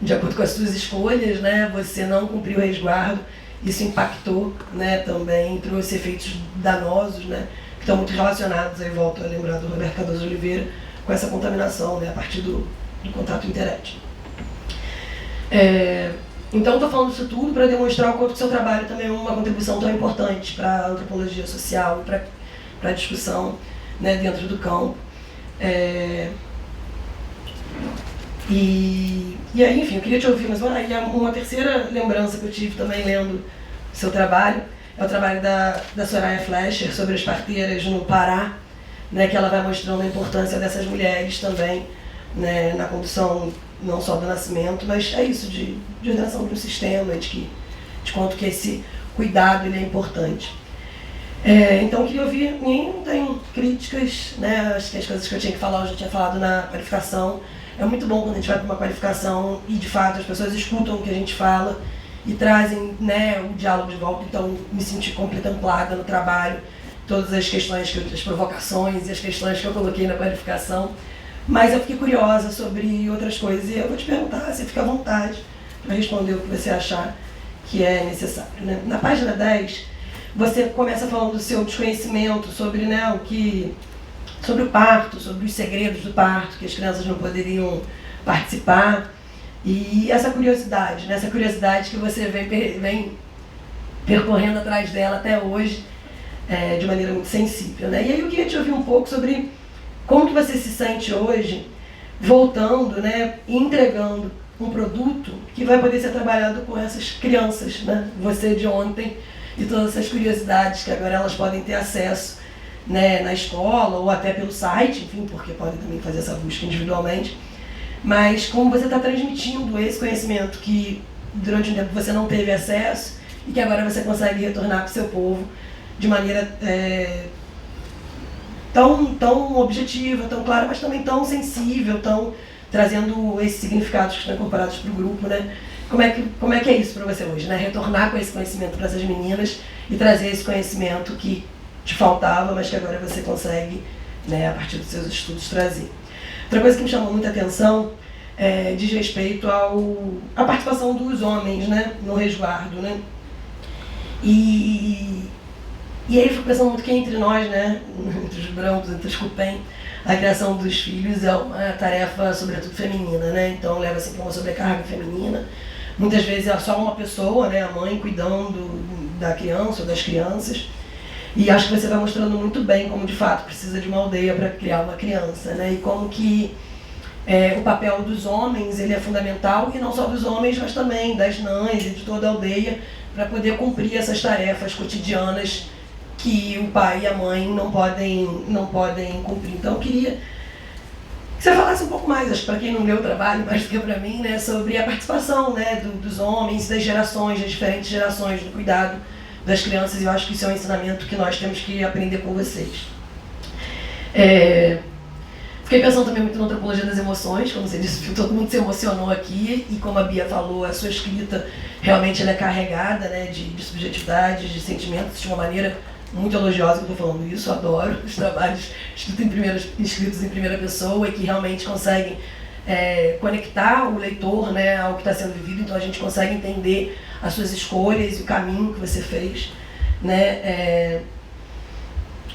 de acordo com as suas escolhas, né, você não cumpriu o resguardo, isso impactou, né, também, trouxe efeitos danosos, né, que estão muito relacionados, aí volto a lembrar do Roberto Cardoso de Oliveira, com essa contaminação, né, a partir do contato interétnico. Então, estou falando isso tudo para demonstrar o quanto que o seu trabalho também é uma contribuição tão importante para a antropologia social, para a discussão, né, dentro do campo. E aí, enfim, eu queria te ouvir, mas uma terceira lembrança que eu tive também lendo o seu trabalho é o trabalho da Soraya Fleischer sobre as parteiras no Pará, né, que ela vai mostrando a importância dessas mulheres também né, na condução não só do nascimento, mas é isso, de ordenação do sistema, de quanto que esse cuidado ele é importante. Então, eu queria ouvir, não tem críticas, né? Acho que as coisas que eu tinha que falar, eu já tinha falado na qualificação. É muito bom quando a gente vai para uma qualificação e, de fato, as pessoas escutam o que a gente fala e trazem, né, o diálogo de volta. Então, me senti contemplada no trabalho, todas as questões, as provocações e as questões que eu coloquei na qualificação. Mas eu fiquei curiosa sobre outras coisas e eu vou te perguntar, você fica à vontade para responder o que você achar que é necessário, né? Na página 10, você começa falando do seu desconhecimento sobre, né, sobre o parto, sobre os segredos do parto, que as crianças não poderiam participar. E essa curiosidade, né, essa curiosidade que você vem percorrendo atrás dela até hoje, de maneira muito sensível, né? E aí eu queria te ouvir um pouco sobre como que você se sente hoje, voltando, né, e entregando um produto que vai poder ser trabalhado com essas crianças, né? Você de ontem e todas essas curiosidades que agora elas podem ter acesso, né, na escola ou até pelo site, enfim, porque podem também fazer essa busca individualmente. Mas como você está transmitindo esse conhecimento que durante um tempo você não teve acesso e que agora você consegue retornar para o seu povo de maneira tão objetiva, tão clara, mas também tão sensível, trazendo esses significados que estão incorporados para o grupo, né? Como é que é isso para você hoje, né? Retornar com esse conhecimento para essas meninas e trazer esse conhecimento que te faltava, mas que agora você consegue, né, a partir dos seus estudos, trazer. Outra coisa que me chamou muita atenção diz respeito à participação dos homens, né, no resguardo, né? E aí eu fico pensando muito que entre nós, né, entre os brancos, entre os cupém, a criação dos filhos é uma tarefa, sobretudo, feminina, né? Então leva sempre uma sobrecarga feminina. Muitas vezes é só uma pessoa, né, a mãe, cuidando da criança ou das crianças. E acho que você vai mostrando muito bem como, de fato, precisa de uma aldeia para criar uma criança, né? E como que o papel dos homens ele é fundamental, e não só dos homens, mas também das mães e de toda a aldeia, para poder cumprir essas tarefas cotidianas que o pai e a mãe não podem cumprir. Então eu queria que você falasse um pouco mais, acho que para quem não leu o trabalho, mais do que para mim, né, sobre a participação, né, dos homens, das gerações, das diferentes gerações, do cuidado das crianças, e eu acho que isso é um ensinamento que nós temos que aprender com vocês. Fiquei pensando também muito na antropologia das emoções, como você disse, todo mundo se emocionou aqui, e como a Bia falou, a sua escrita realmente ela é carregada, né, de subjetividades, de sentimentos, de uma maneira muito elogiosa, que eu estou falando isso, adoro os trabalhos escritos em primeira pessoa e que realmente conseguem conectar o leitor, né, ao que está sendo vivido, então a gente consegue entender as suas escolhas e o caminho que você fez, né?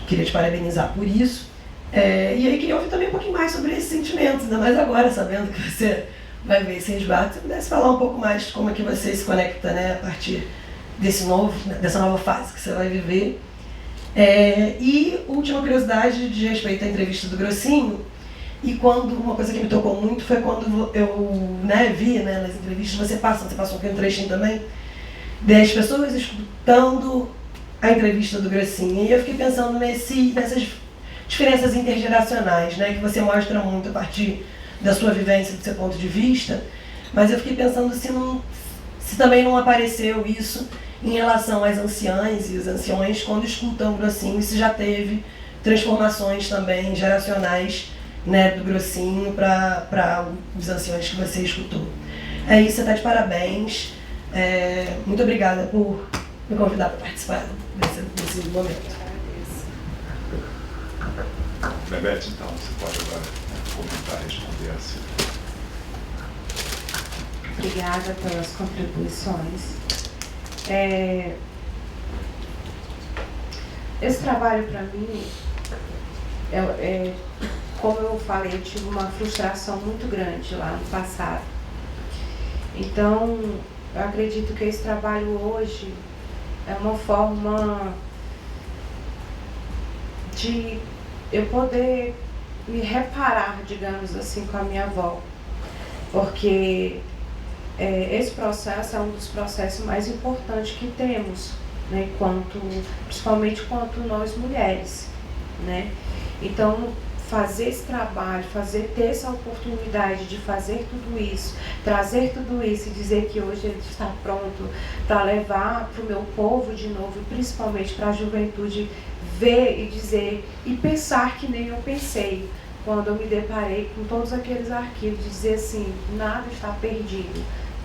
Queria te parabenizar por isso. E aí queria ouvir também um pouquinho mais sobre esses sentimentos, ainda mais agora, sabendo que você vai ver esse resguardo, se você pudesse falar um pouco mais de como é que você se conecta, né, a partir dessa nova fase que você vai viver. E última curiosidade de respeito à entrevista do Grossinho, e uma coisa que me tocou muito foi quando eu, né, vi, né, nas entrevistas, você passou aqui um trechinho também, das pessoas escutando a entrevista do Grossinho, e eu fiquei pensando nessas diferenças intergeracionais, né, que você mostra muito a partir da sua vivência, do seu ponto de vista, mas eu fiquei pensando se também não apareceu isso em relação às anciãs e os anciões quando escutam o Grossinho, se já teve transformações também geracionais, né, do Grossinho para os anciões que você escutou. É isso, você está de parabéns. Muito obrigada por me convidar para participar desse momento. Bebete, então, você pode agora comentar e responder assim. Obrigada pelas contribuições. Esse trabalho, para mim, como eu falei, eu tive uma frustração muito grande lá no passado. Então, eu acredito que esse trabalho hoje é uma forma de eu poder me reparar, digamos assim, com a minha avó. Porque esse processo é um dos processos mais importantes que temos, né, principalmente quanto nós mulheres, né? Então, fazer esse trabalho, ter essa oportunidade de fazer tudo isso, trazer tudo isso e dizer que hoje ele está pronto para levar para o meu povo de novo, e principalmente para a juventude ver e dizer e pensar que nem eu pensei quando eu me deparei com todos aqueles arquivos, de dizer assim, nada está perdido,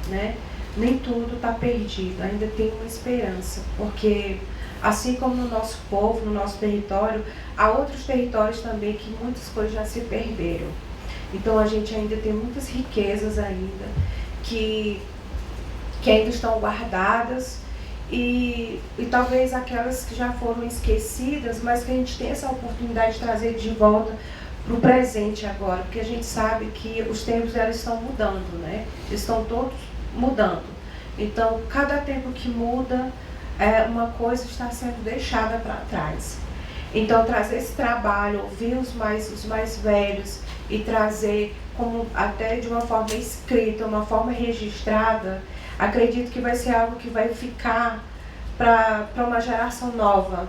né? Nem tudo está perdido, ainda tem uma esperança, porque assim como no nosso povo, no nosso território, há outros territórios também que muitas coisas já se perderam. Então a gente ainda tem muitas riquezas ainda, que ainda estão guardadas, e talvez aquelas que já foram esquecidas, mas que a gente tem essa oportunidade de trazer de volta para o presente agora, porque a gente sabe que os tempos eles estão mudando, né? Eles estão todos mudando. Então, cada tempo que muda, uma coisa está sendo deixada para trás. Então, trazer esse trabalho, ouvir os mais velhos e trazer como até de uma forma escrita, uma forma registrada, acredito que vai ser algo que vai ficar para uma geração nova,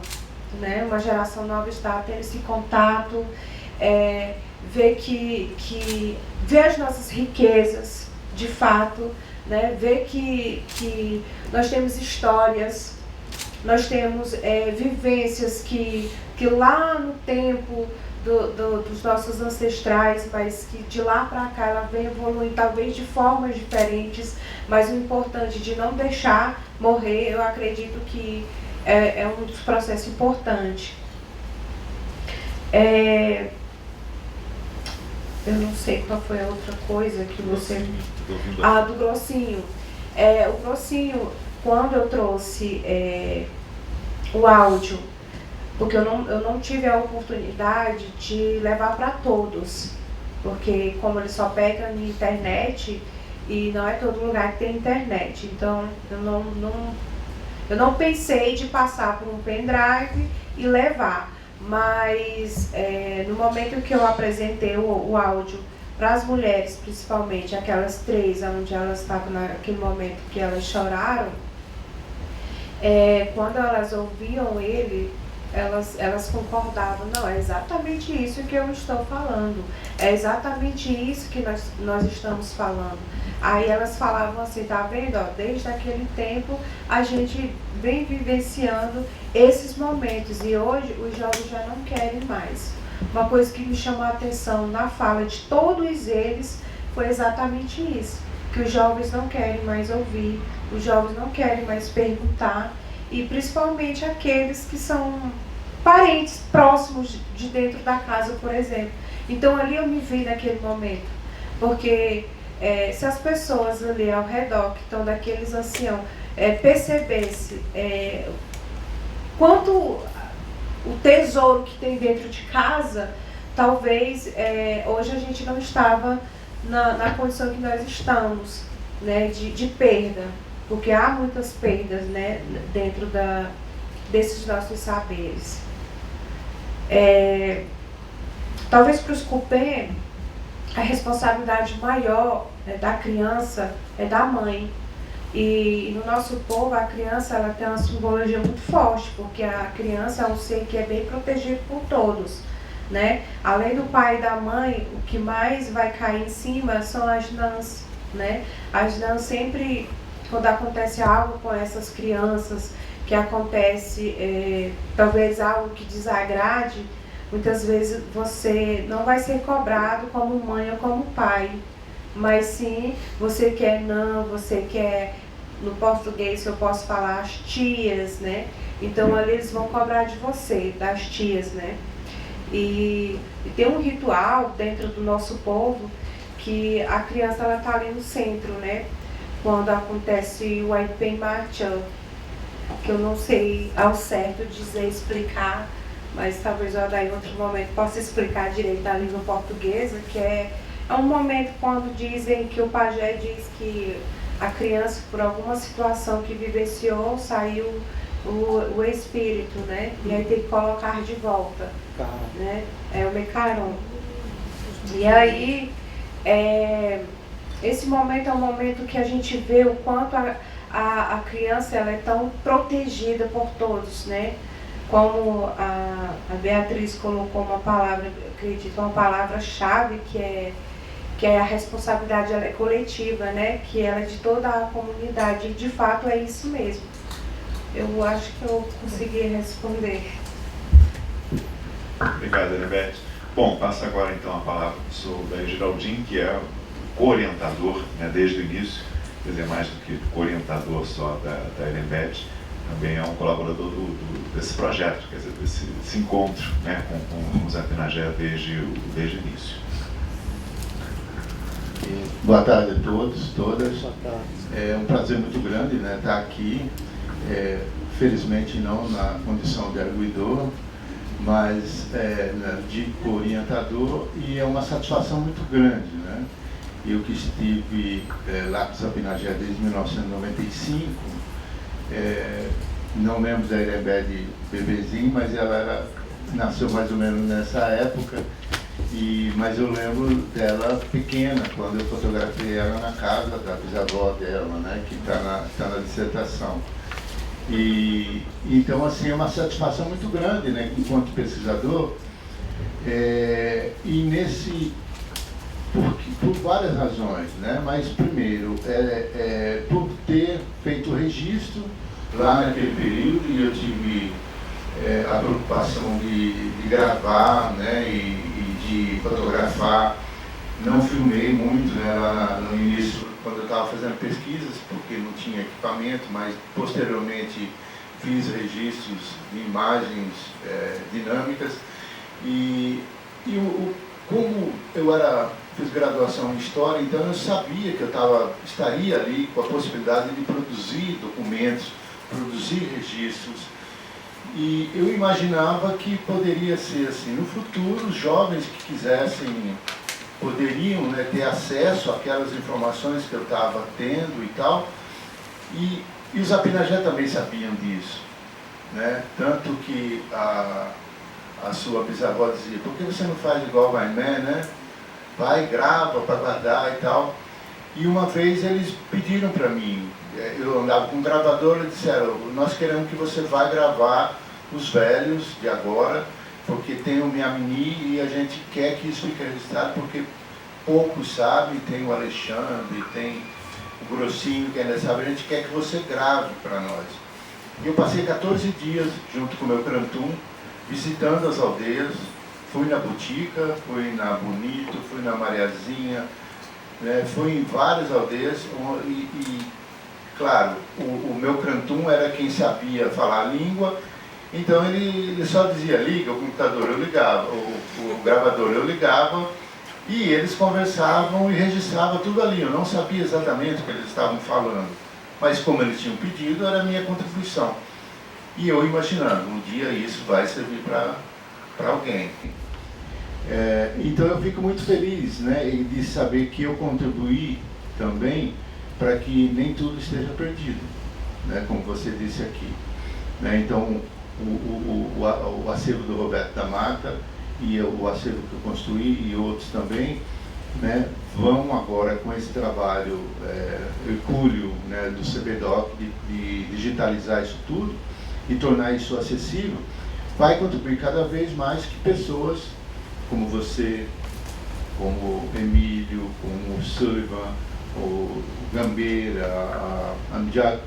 né? Uma geração nova está tendo esse contato, ver as nossas riquezas, de fato, né? Ver que nós temos histórias, nós temos vivências que lá no tempo dos nossos ancestrais, mas que de lá para cá ela vem evoluindo, talvez de formas diferentes, mas o importante de não deixar morrer, eu acredito que é um dos processos importantes. Eu não sei qual foi a outra coisa que você... do grossinho. O grossinho, quando eu trouxe o áudio, porque eu não tive a oportunidade de levar para todos, porque como ele só pega na internet, e não é todo lugar que tem internet, então eu não pensei de passar por um pendrive e levar, mas no momento que eu apresentei o áudio para as mulheres, principalmente aquelas 3, onde elas estavam naquele momento que elas choraram, quando elas ouviam ele, elas concordavam, não, é exatamente isso que eu estou falando, é exatamente isso que nós estamos falando. Aí elas falavam assim, tá vendo, ó, desde aquele tempo a gente vem vivenciando esses momentos, e hoje os jovens já não querem mais. Uma coisa que me chamou a atenção na fala de todos eles foi exatamente isso, que os jovens não querem mais ouvir, os jovens não querem mais perguntar, e principalmente aqueles que são parentes próximos de dentro da casa, por exemplo. Então ali eu me vi naquele momento, porque se as pessoas ali ao redor, que estão daqueles anciãos, percebessem quanto o tesouro que tem dentro de casa, talvez hoje a gente não estava na condição que nós estamos, né, de perda, porque há muitas perdas, né, dentro desses nossos saberes. Talvez para os cupê, a responsabilidade maior da criança é da mãe. E no nosso povo, a criança ela tem uma simbologia muito forte, porque a criança é um ser que é bem protegido por todos, né? Além do pai e da mãe, o que mais vai cair em cima são as nãs, né? As nãs sempre, quando acontece algo com essas crianças, que acontece talvez algo que desagrade, muitas vezes você não vai ser cobrado como mãe ou como pai, mas sim você quer você quer, no português eu posso falar as tias, né? Então ali eles vão cobrar de você, das tias, né? E tem um ritual dentro do nosso povo que a criança ela tá ali no centro, né? Quando acontece o Aipem Marchão, que eu não sei ao certo explicar, mas talvez eu daí em outro momento possa explicar direito a língua portuguesa, que é um momento quando dizem que o pajé diz que a criança, por alguma situação que vivenciou, saiu o espírito, né? E aí tem que colocar de volta, né? É o mecaron. E aí, esse momento é um momento que a gente vê o quanto a criança ela é tão protegida por todos, né? como a Beatriz colocou uma palavra, acredito, uma palavra-chave que é a responsabilidade, ela é coletiva, né? Que ela é de toda a comunidade, e de fato é isso mesmo. Eu acho que eu consegui responder. Obrigado, Elibete. Bom, passa agora então a palavra do Daí Geraldinho, que é o co-orientador, né, desde o início, quer dizer, mais do que co-orientador só da Elibete, também é um colaborador desse projeto, quer dizer, desse encontro, né, com os Apinagé desde o início. Boa tarde a todos, todas. Boa tarde. É um prazer muito grande, né, estar aqui, felizmente não na condição de arguidor, mas de orientador, e é uma satisfação muito grande, né? Eu que estive lá com os Apinagé desde 1995, não lembro da Elibete bebezinho, mas ela nasceu mais ou menos nessa época, mas eu lembro dela pequena, quando eu fotografei ela na casa da bisavó dela, né, que está na dissertação. Então, assim, é uma satisfação muito grande, né, enquanto pesquisador, por várias razões, né, mas primeiro, por ter feito o registro lá naquele período, e eu tive a preocupação de gravar, né, e de fotografar. Não filmei muito, né, lá no início, quando eu estava fazendo pesquisas, porque não tinha equipamento, mas posteriormente fiz registros de imagens dinâmicas. Como eu fiz graduação em História, então eu sabia que eu estaria ali com a possibilidade de produzir documentos, produzir registros. E eu imaginava que poderia ser assim, no futuro, os jovens que quisessem, poderiam, né, ter acesso àquelas informações que eu estava tendo e tal, e os Apinagé também sabiam disso, né? Tanto que a sua bisavó dizia, por que você não faz igual o Raimé, né? Vai, grava para guardar e tal. E uma vez eles pediram para mim, eu andava com um gravador, eles disseram, nós queremos que você vá gravar os velhos de agora, porque tem o Miamini e a gente quer que isso fique registrado, porque poucos sabem, tem o Alexandre, tem o Grossinho que ainda sabe, a gente quer que você grave para nós. E eu passei 14 dias junto com o meu Crantum, visitando as aldeias, fui na Botica, fui na Bonito, fui na Mariazinha, né, fui em várias aldeias, claro, o meu Crantum era quem sabia falar a língua, então ele só dizia, liga o computador, eu ligava, o gravador eu ligava, e eles conversavam e registravam tudo ali. Eu não sabia exatamente o que eles estavam falando, mas como eles tinham pedido, era a minha contribuição. E eu imaginando, um dia isso vai servir para alguém. Então eu fico muito feliz, né, de saber que eu contribuí também para que nem tudo esteja perdido, né, como você disse aqui. Né, então, o acervo do Roberto da Mata e o acervo que eu construí e outros também, né, vão agora com esse trabalho hercúleo, né, do CBDOC de digitalizar isso tudo e tornar isso acessível, vai contribuir cada vez mais que pessoas como você, como o Emílio, como o Sullivan, o Gambeira, a Amjad,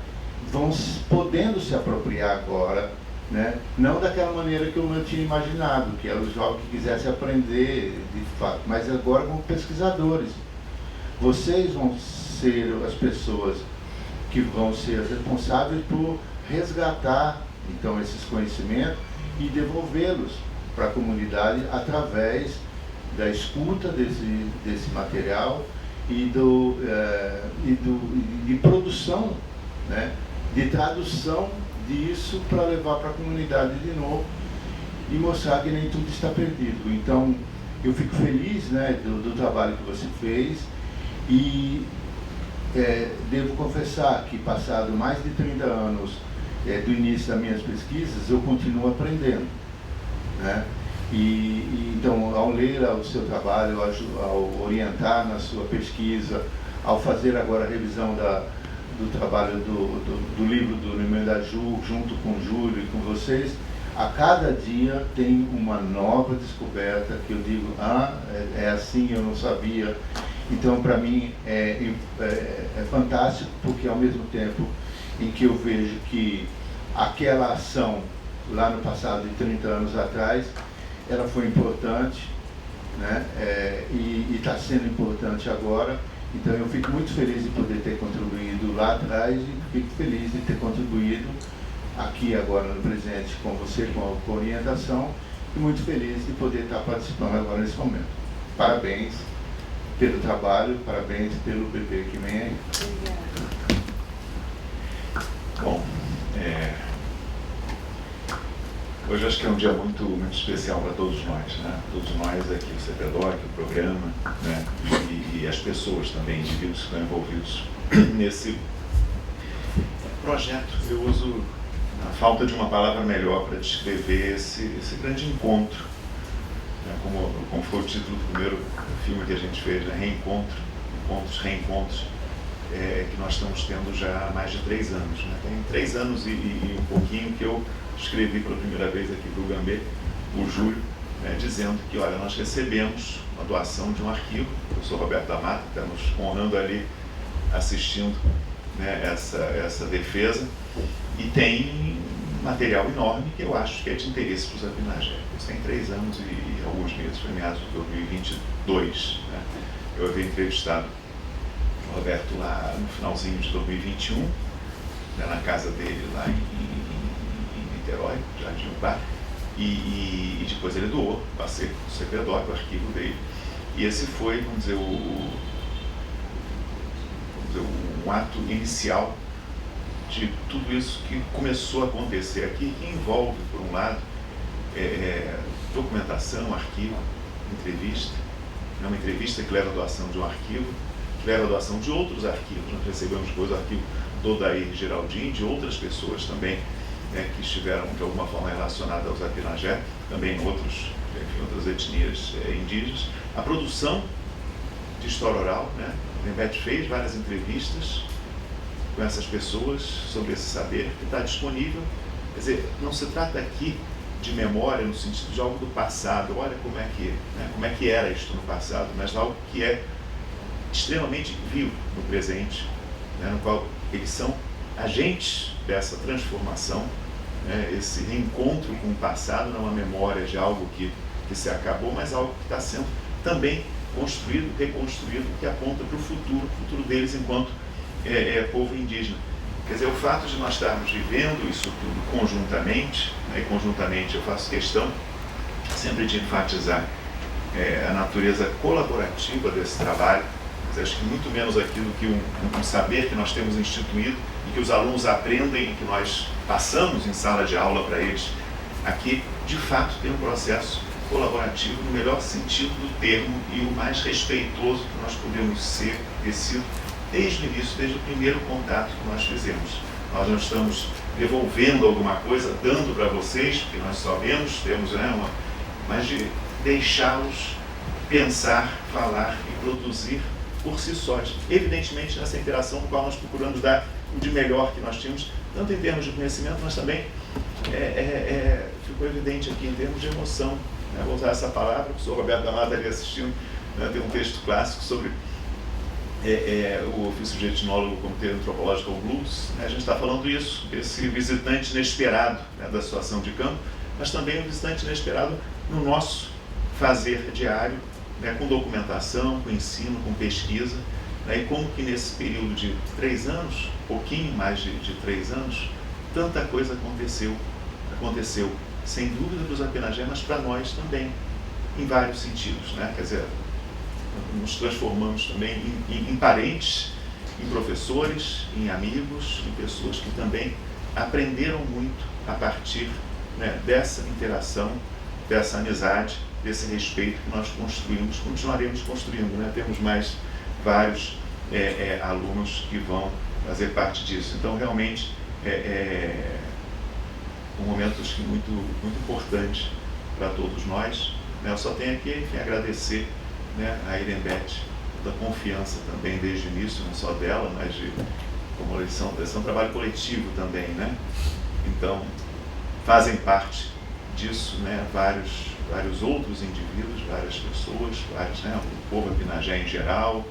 vão podendo se apropriar agora, né? Não daquela maneira que eu não tinha imaginado, que eram os jovens que quisessem aprender de fato, mas agora como pesquisadores. Vocês vão ser as pessoas que vão ser responsáveis por resgatar então esses conhecimentos e devolvê-los para a comunidade através da escuta desse material e de produção, né, de tradução disso para levar para a comunidade de novo e mostrar que nem tudo está perdido. Então, eu fico feliz, né, do trabalho que você fez e devo confessar que, passado mais de 30 anos do início das minhas pesquisas, eu continuo aprendendo, né? Então, ao ler o seu trabalho, ao orientar na sua pesquisa, ao fazer agora a revisão do trabalho do livro do Neymar da Ju, junto com o Júlio e com vocês, a cada dia tem uma nova descoberta que eu digo, é assim, eu não sabia. Então, para mim, é fantástico, porque ao mesmo tempo em que eu vejo que aquela ação lá no passado, de 30 anos atrás, ela foi importante, né? E está sendo importante agora. Então eu fico muito feliz de poder ter contribuído lá atrás e fico feliz de ter contribuído aqui agora no presente com você, com a orientação, e muito feliz de poder estar participando agora nesse momento. Parabéns pelo trabalho, parabéns pelo bebê que vem aí. Bom, hoje acho que é um dia muito, muito especial para todos nós, né? Todos nós aqui, o CPDOC, o programa, né? E as pessoas também, indivíduos que estão envolvidos nesse projeto. Eu uso a falta de uma palavra melhor para descrever esse grande encontro, né? Como foi o título do primeiro filme que a gente fez, né? Reencontro, encontros, reencontros, que nós estamos tendo já há mais de 3 anos. Né? Tem 3 anos e um pouquinho que eu escrevi pela primeira vez aqui para o Gambê, o Júlio, dizendo que, olha, nós recebemos uma doação de um arquivo, o professor Roberto da Mata está nos honrando ali, assistindo, né, essa defesa, e tem material enorme que eu acho que é de interesse para os apinagéricos. Tem 3 anos e alguns meses, foi meados de 2022. Né? Eu havia entrevistado o Roberto lá no finalzinho de 2021, né, na casa dele lá em Niterói, Jardim Bar, e depois ele doou para ser o CPDOC, o arquivo dele. E esse foi, vamos dizer, um ato inicial de tudo isso que começou a acontecer aqui, que envolve, por um lado, documentação, arquivo, entrevista. É uma entrevista que leva a doação de um arquivo, que leva a doação de outros arquivos. Nós recebemos depois o arquivo do Odair Geraldinho, de outras pessoas também, que estiveram de alguma forma relacionadas aos Apinagé, também outras etnias indígenas. A produção de história oral, né? O Embete fez várias entrevistas com essas pessoas sobre esse saber que está disponível. Quer dizer, não se trata aqui de memória no sentido de algo do passado, olha como é que era isto no passado, mas algo que é extremamente vivo no presente, né? No qual eles são agentes dessa transformação, né? Esse reencontro com o passado, não é uma memória de algo que se acabou, mas algo que está sendo também construído, reconstruído, que aponta para o futuro deles enquanto povo indígena. Quer dizer, o fato de nós estarmos vivendo isso tudo conjuntamente, né? E conjuntamente eu faço questão sempre de enfatizar a natureza colaborativa desse trabalho. Acho que muito menos aquilo que um saber que nós temos instituído e que os alunos aprendem e que nós passamos em sala de aula para eles. Aqui, de fato, tem um processo colaborativo no melhor sentido do termo e o mais respeitoso que nós podemos ter sido desde o início, desde o primeiro contato que nós fizemos. Nós não estamos devolvendo alguma coisa, dando para vocês, porque nós sabemos, temos, mas de deixá-los pensar, falar e produzir por si sós. Evidentemente, nessa interação no qual nós procuramos dar o de melhor que nós tínhamos, tanto em termos de conhecimento, mas também ficou evidente aqui em termos de emoção. Né? Vou usar essa palavra, o professor Roberto da Mata ali assistindo, né? Tem um texto clássico sobre o ofício de etnólogo como Comitê Antropológico Blues. Né? A gente está falando isso, esse visitante inesperado, né, da situação de campo, mas também um visitante inesperado no nosso fazer diário, né, com documentação, com ensino, com pesquisa, né, e como que nesse período de 3 anos, pouquinho mais de 3 anos, tanta coisa aconteceu, sem dúvida para os Apinagé, mas para nós também, em vários sentidos, né? Quer dizer, nos transformamos também em parentes, em professores, em amigos, em pessoas que também aprenderam muito a partir, né, dessa interação, dessa amizade, desse respeito que nós construímos, continuaremos construindo, né? Temos mais vários alunos que vão fazer parte disso. Então, realmente, um momento acho que muito, muito importante para todos nós. Né? Eu só tenho aqui, enfim, agradecer, né, a Irembete da confiança também desde o início, não só dela, mas esse é um trabalho coletivo também, né? Então, fazem parte disso, né, vários outros indivíduos, várias pessoas, né, o povo apinagé em geral,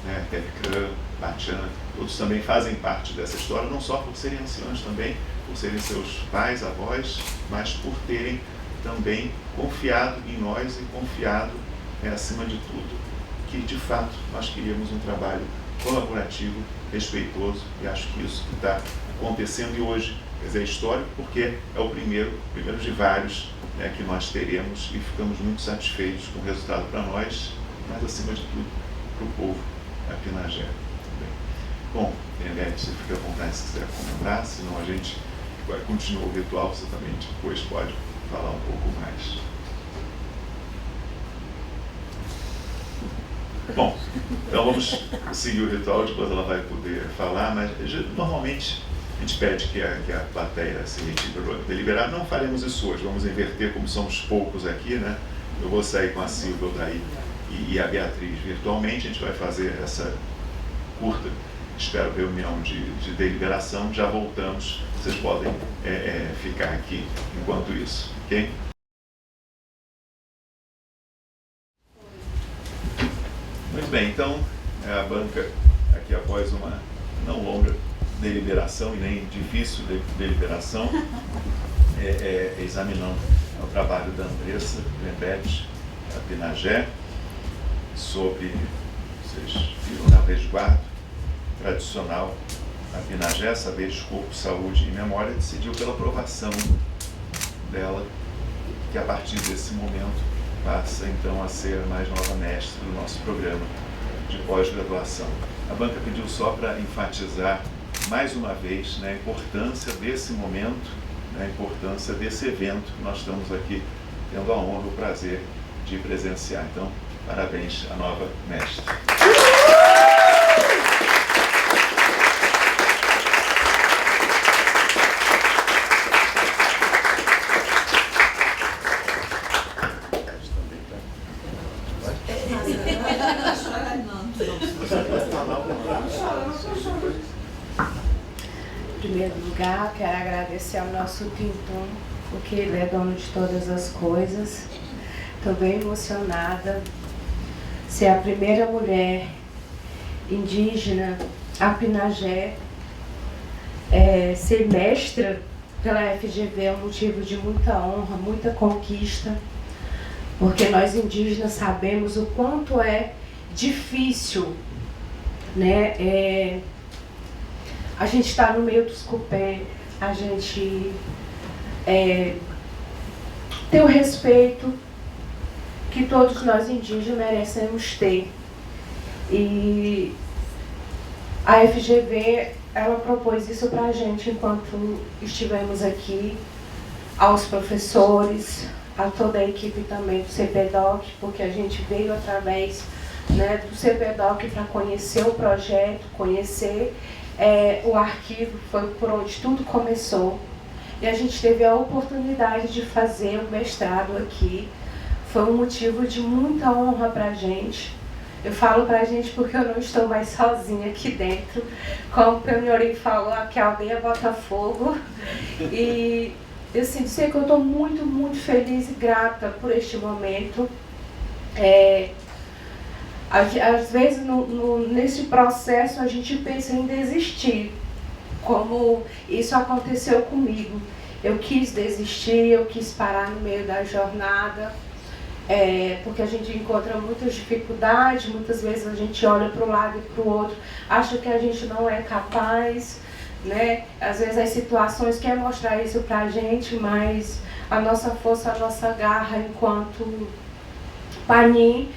né, Tepicrã, Batian, todos também fazem parte dessa história, não só por serem anciãos também, por serem seus pais, avós, mas por terem também confiado em nós e confiado, acima de tudo, que de fato nós queríamos um trabalho colaborativo, respeitoso, e acho que isso que está acontecendo e hoje, quer dizer, é histórico porque é o primeiro de vários, né, que nós teremos, e ficamos muito satisfeitos com o resultado para nós, mas acima de tudo para o povo apinagé também. Bom, Beth, você fica à vontade se quiser comentar, senão a gente vai continuar o ritual, você também depois pode falar um pouco mais. Bom, então vamos seguir o ritual, depois ela vai poder falar, mas normalmente a gente pede que a plateia se retire para deliberar. Não faremos isso hoje, vamos inverter, como somos poucos aqui, né? Eu vou sair com a Silvia, o Daí e a Beatriz virtualmente, a gente vai fazer essa curta, espero, reunião de deliberação, já voltamos, vocês podem ficar aqui enquanto isso, ok? Muito bem, então a banca, aqui após uma não longa deliberação e nem difícil deliberação, examinando o trabalho da Andressa Rembete, apinagé, sobre, vocês viram, né, o resguardo tradicional apinagé, saberes, corpo, saúde e memória, decidiu pela aprovação dela, que a partir desse momento passa então a ser a mais nova mestre do nosso programa de pós-graduação. A banca pediu só para enfatizar mais uma vez, né, a importância desse momento, né, a importância desse evento que nós estamos aqui tendo a honra e o prazer de presenciar. Então, parabéns à nova mestre. Em primeiro lugar, quero agradecer ao nosso Pintum, porque ele é dono de todas as coisas. Estou bem emocionada. Ser a primeira mulher indígena apinagé, ser mestra pela FGV é um motivo de muita honra, muita conquista, porque nós indígenas sabemos o quanto é difícil, né? A gente está no meio dos cupé, a gente tem o respeito que todos nós indígenas merecemos ter. E a FGV, ela propôs isso para a gente enquanto estivemos aqui, aos professores, a toda a equipe também do CPDOC, porque a gente veio através, né, do CPDOC para conhecer o projeto, conhecer o arquivo, foi por onde tudo começou. E a gente teve a oportunidade de fazer o mestrado aqui. Foi um motivo de muita honra para a gente. Eu falo para a gente porque eu não estou mais sozinha aqui dentro. Como o Penhorim falou, aqui a aldeia Botafogo. E eu sinto que eu estou muito, muito feliz e grata por este momento. Às vezes, nesse processo, a gente pensa em desistir, como isso aconteceu comigo. Eu quis desistir, eu quis parar no meio da jornada, porque a gente encontra muitas dificuldades, muitas vezes a gente olha para um lado e para o outro, acha que a gente não é capaz, né? Às vezes as situações querem mostrar isso para a gente, mas a nossa força, a nossa garra enquanto Panim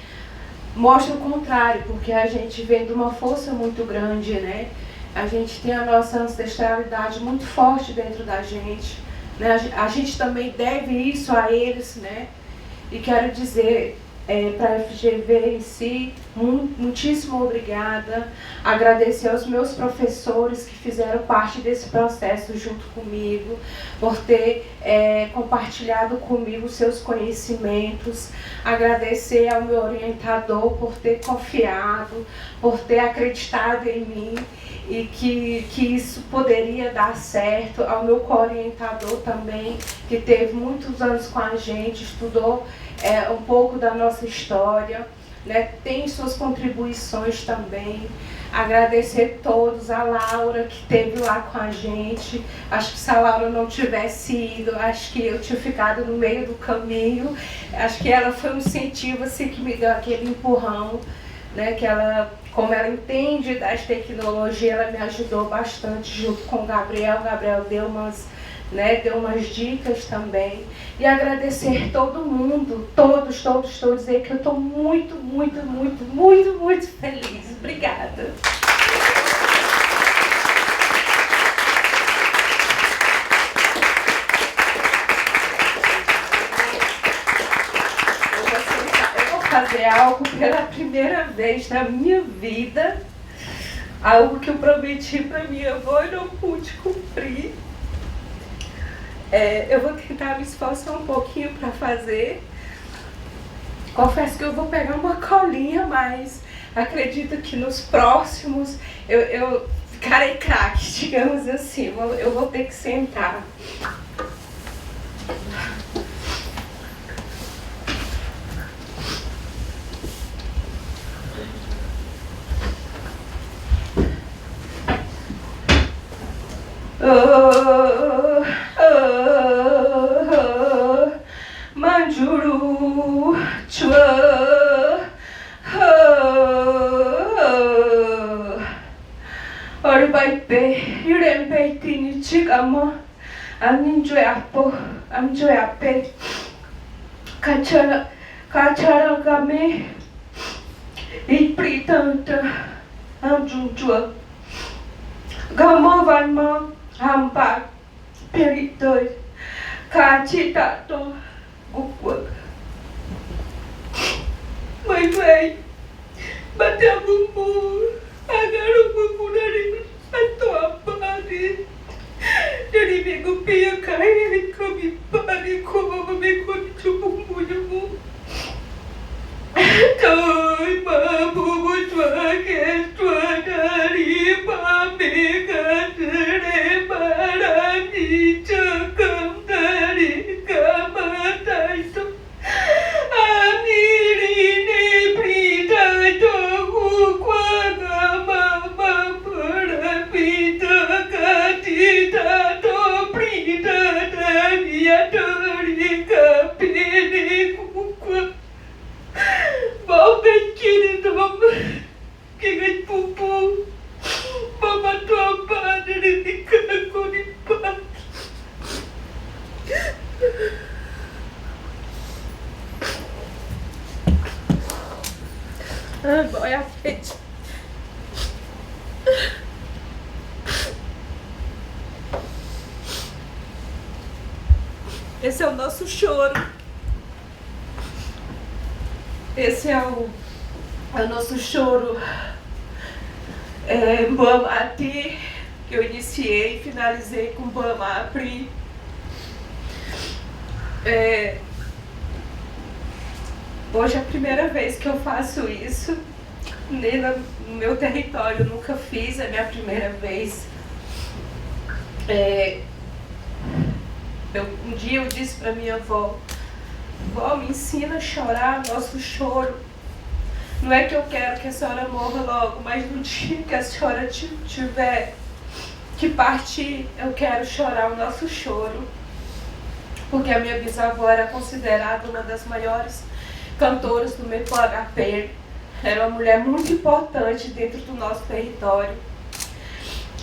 mostra o contrário, porque a gente vem de uma força muito grande, né? A gente tem a nossa ancestralidade muito forte dentro da gente, né? A gente também deve isso a eles, né? E quero dizer para a FGV em si, muitíssimo obrigada. Agradecer aos meus professores que fizeram parte desse processo junto comigo, por ter compartilhado comigo seus conhecimentos. Agradecer ao meu orientador por ter confiado, por ter acreditado em mim e que isso poderia dar certo. Ao meu co-orientador também, que teve muitos anos com a gente, estudou um pouco da nossa história, né? Tem suas contribuições também. Agradecer a todos, a Laura que esteve lá com a gente. Acho que se a Laura não tivesse ido, acho que eu tinha ficado no meio do caminho. Acho que ela foi um incentivo assim, que me deu aquele empurrão, né? Que ela, como ela entende das tecnologias, ela me ajudou bastante junto com o Gabriel. O Gabriel deu umas dicas também. E agradecer todo mundo, todos, dizer que eu estou muito feliz. Obrigada. Eu vou fazer algo pela primeira vez na minha vida, algo que eu prometi para minha avó e não pude cumprir. Eu vou tentar me esforçar um pouquinho para fazer. Confesso que eu vou pegar uma colinha, mas acredito que nos próximos eu ficarei craque, digamos assim. Eu vou ter que sentar. Manjuru chua Oribaipe Yurempe Tini Chigama Amjoe Ape Kachara Game Ipritanta Amjujua Gama Vanma Hamba Peritoi Kachitato Gukwa. Mãe, bateu bumbum, agora o bumbum nariz, a tua pare. Ele me gupia, ele come pare, como me come de bumbum de bumbum. Toi, babu, tua nariz, me cadere, para mim, chacam, dari, cama, taito. Boia frente. Esse é o nosso choro. Esse é o nosso choro. Mbamati, que eu iniciei e finalizei com Mbamapri. Hoje é a primeira vez que eu faço isso. Nem no meu território nunca fiz, é a minha primeira vez. Um dia eu disse para minha avó: vó, me ensina a chorar nosso choro. Não é que eu quero que a senhora morra logo, mas no dia que a senhora tiver que partir, eu quero chorar o nosso choro. Porque a minha bisavó era considerada uma das maiores cantoras do MPHP. Era uma mulher muito importante dentro do nosso território.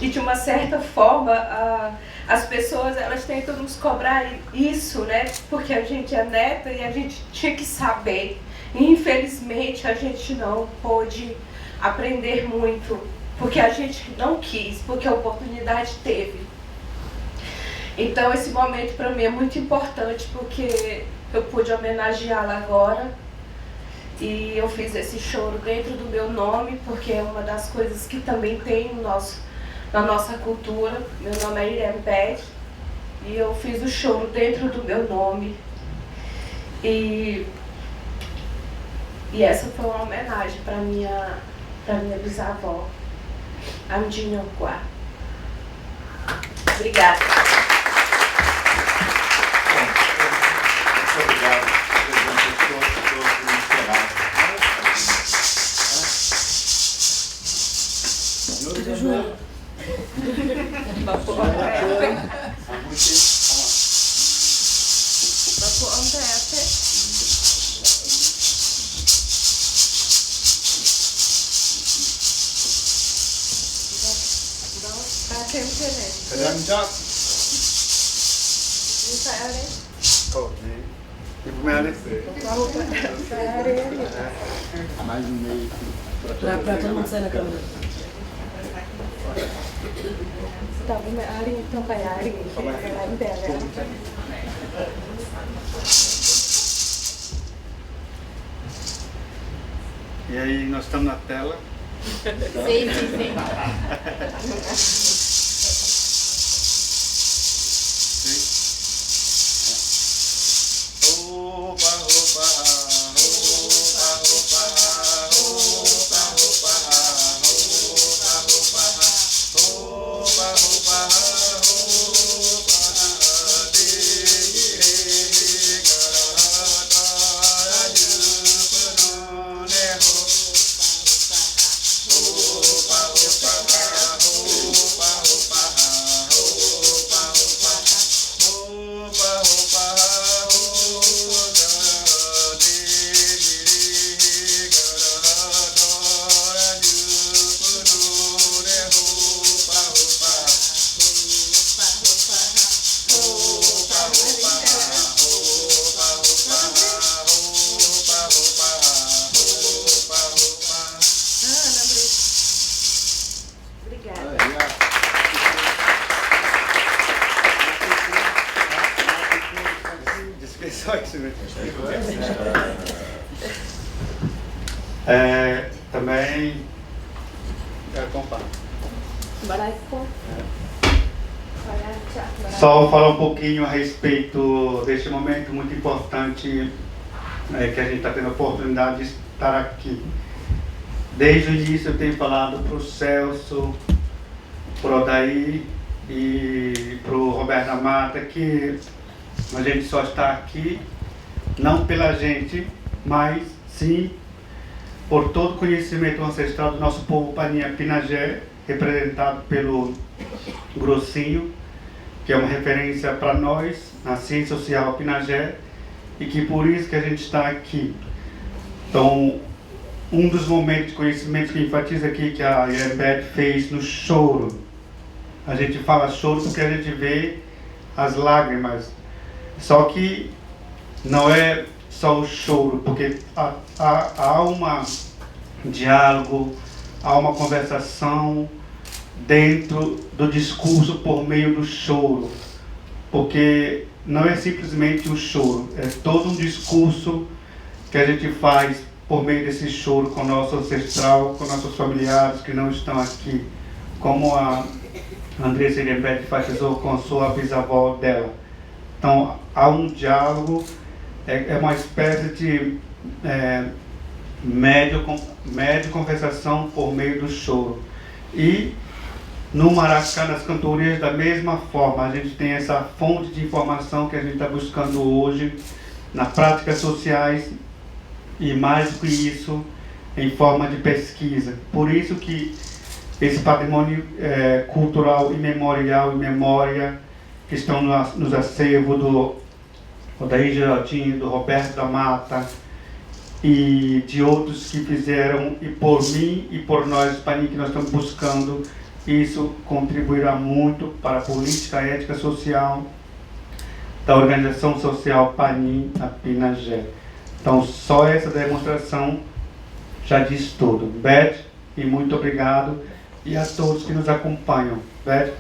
E de uma certa forma, as pessoas elas tentam nos cobrar isso, né? Porque a gente é neta e a gente tinha que saber. E, infelizmente, a gente não pôde aprender muito, porque a gente não quis, porque a oportunidade teve. Então, esse momento para mim é muito importante, porque eu pude homenageá-la agora. E eu fiz esse choro dentro do meu nome, porque é uma das coisas que também tem na nossa cultura. Meu nome é Irene Beck e eu fiz o choro dentro do meu nome. E essa foi uma homenagem para minha bisavó, Amdinha Quá. Obrigada. Muito obrigado. Tudo junto. Mais um meio. Pra todo mundo sair na câmera. E aí, nós estamos na tela. Sim, sim. Também só falar um pouquinho a respeito deste momento muito importante que a gente está tendo a oportunidade de estar aqui. Desde o início eu tenho falado para o Celso, para o Odaí e para o Roberto da Mata que a gente só está aqui não pela gente, mas sim por todo o conhecimento ancestral do nosso povo Paninha Pinagé, representado pelo Grossinho, que é uma referência para nós na ciência social Pinagé, e que por isso que a gente está aqui. Então, um dos momentos de conhecimento que enfatiza aqui que a Irebet fez no choro. A gente fala choro porque a gente vê as lágrimas, só que não é só o choro, porque há um diálogo, há uma conversação dentro do discurso por meio do choro, porque não é simplesmente o choro, é todo um discurso que a gente faz por meio desse choro com o nosso ancestral, com nossos familiares que não estão aqui, como a Andressa Irebet enfatizou com a sua bisavó dela. Então há um diálogo, é uma espécie de médio conversação por meio do choro. E no Maracá, nas cantorias, da mesma forma, a gente tem essa fonte de informação que a gente está buscando hoje nas práticas sociais e mais do que isso, em forma de pesquisa. Por isso que esse patrimônio cultural imemorial e memória que estão nos acervos do Odaí Geraldinho, do Roberto da Mata e de outros que fizeram, e por mim e por nós, Paninha, que nós estamos buscando, isso contribuirá muito para a política ética social da organização social Paninha Pinagé. Então, só essa demonstração já diz tudo. Beth, e muito obrigado, e a todos que nos acompanham. Beth?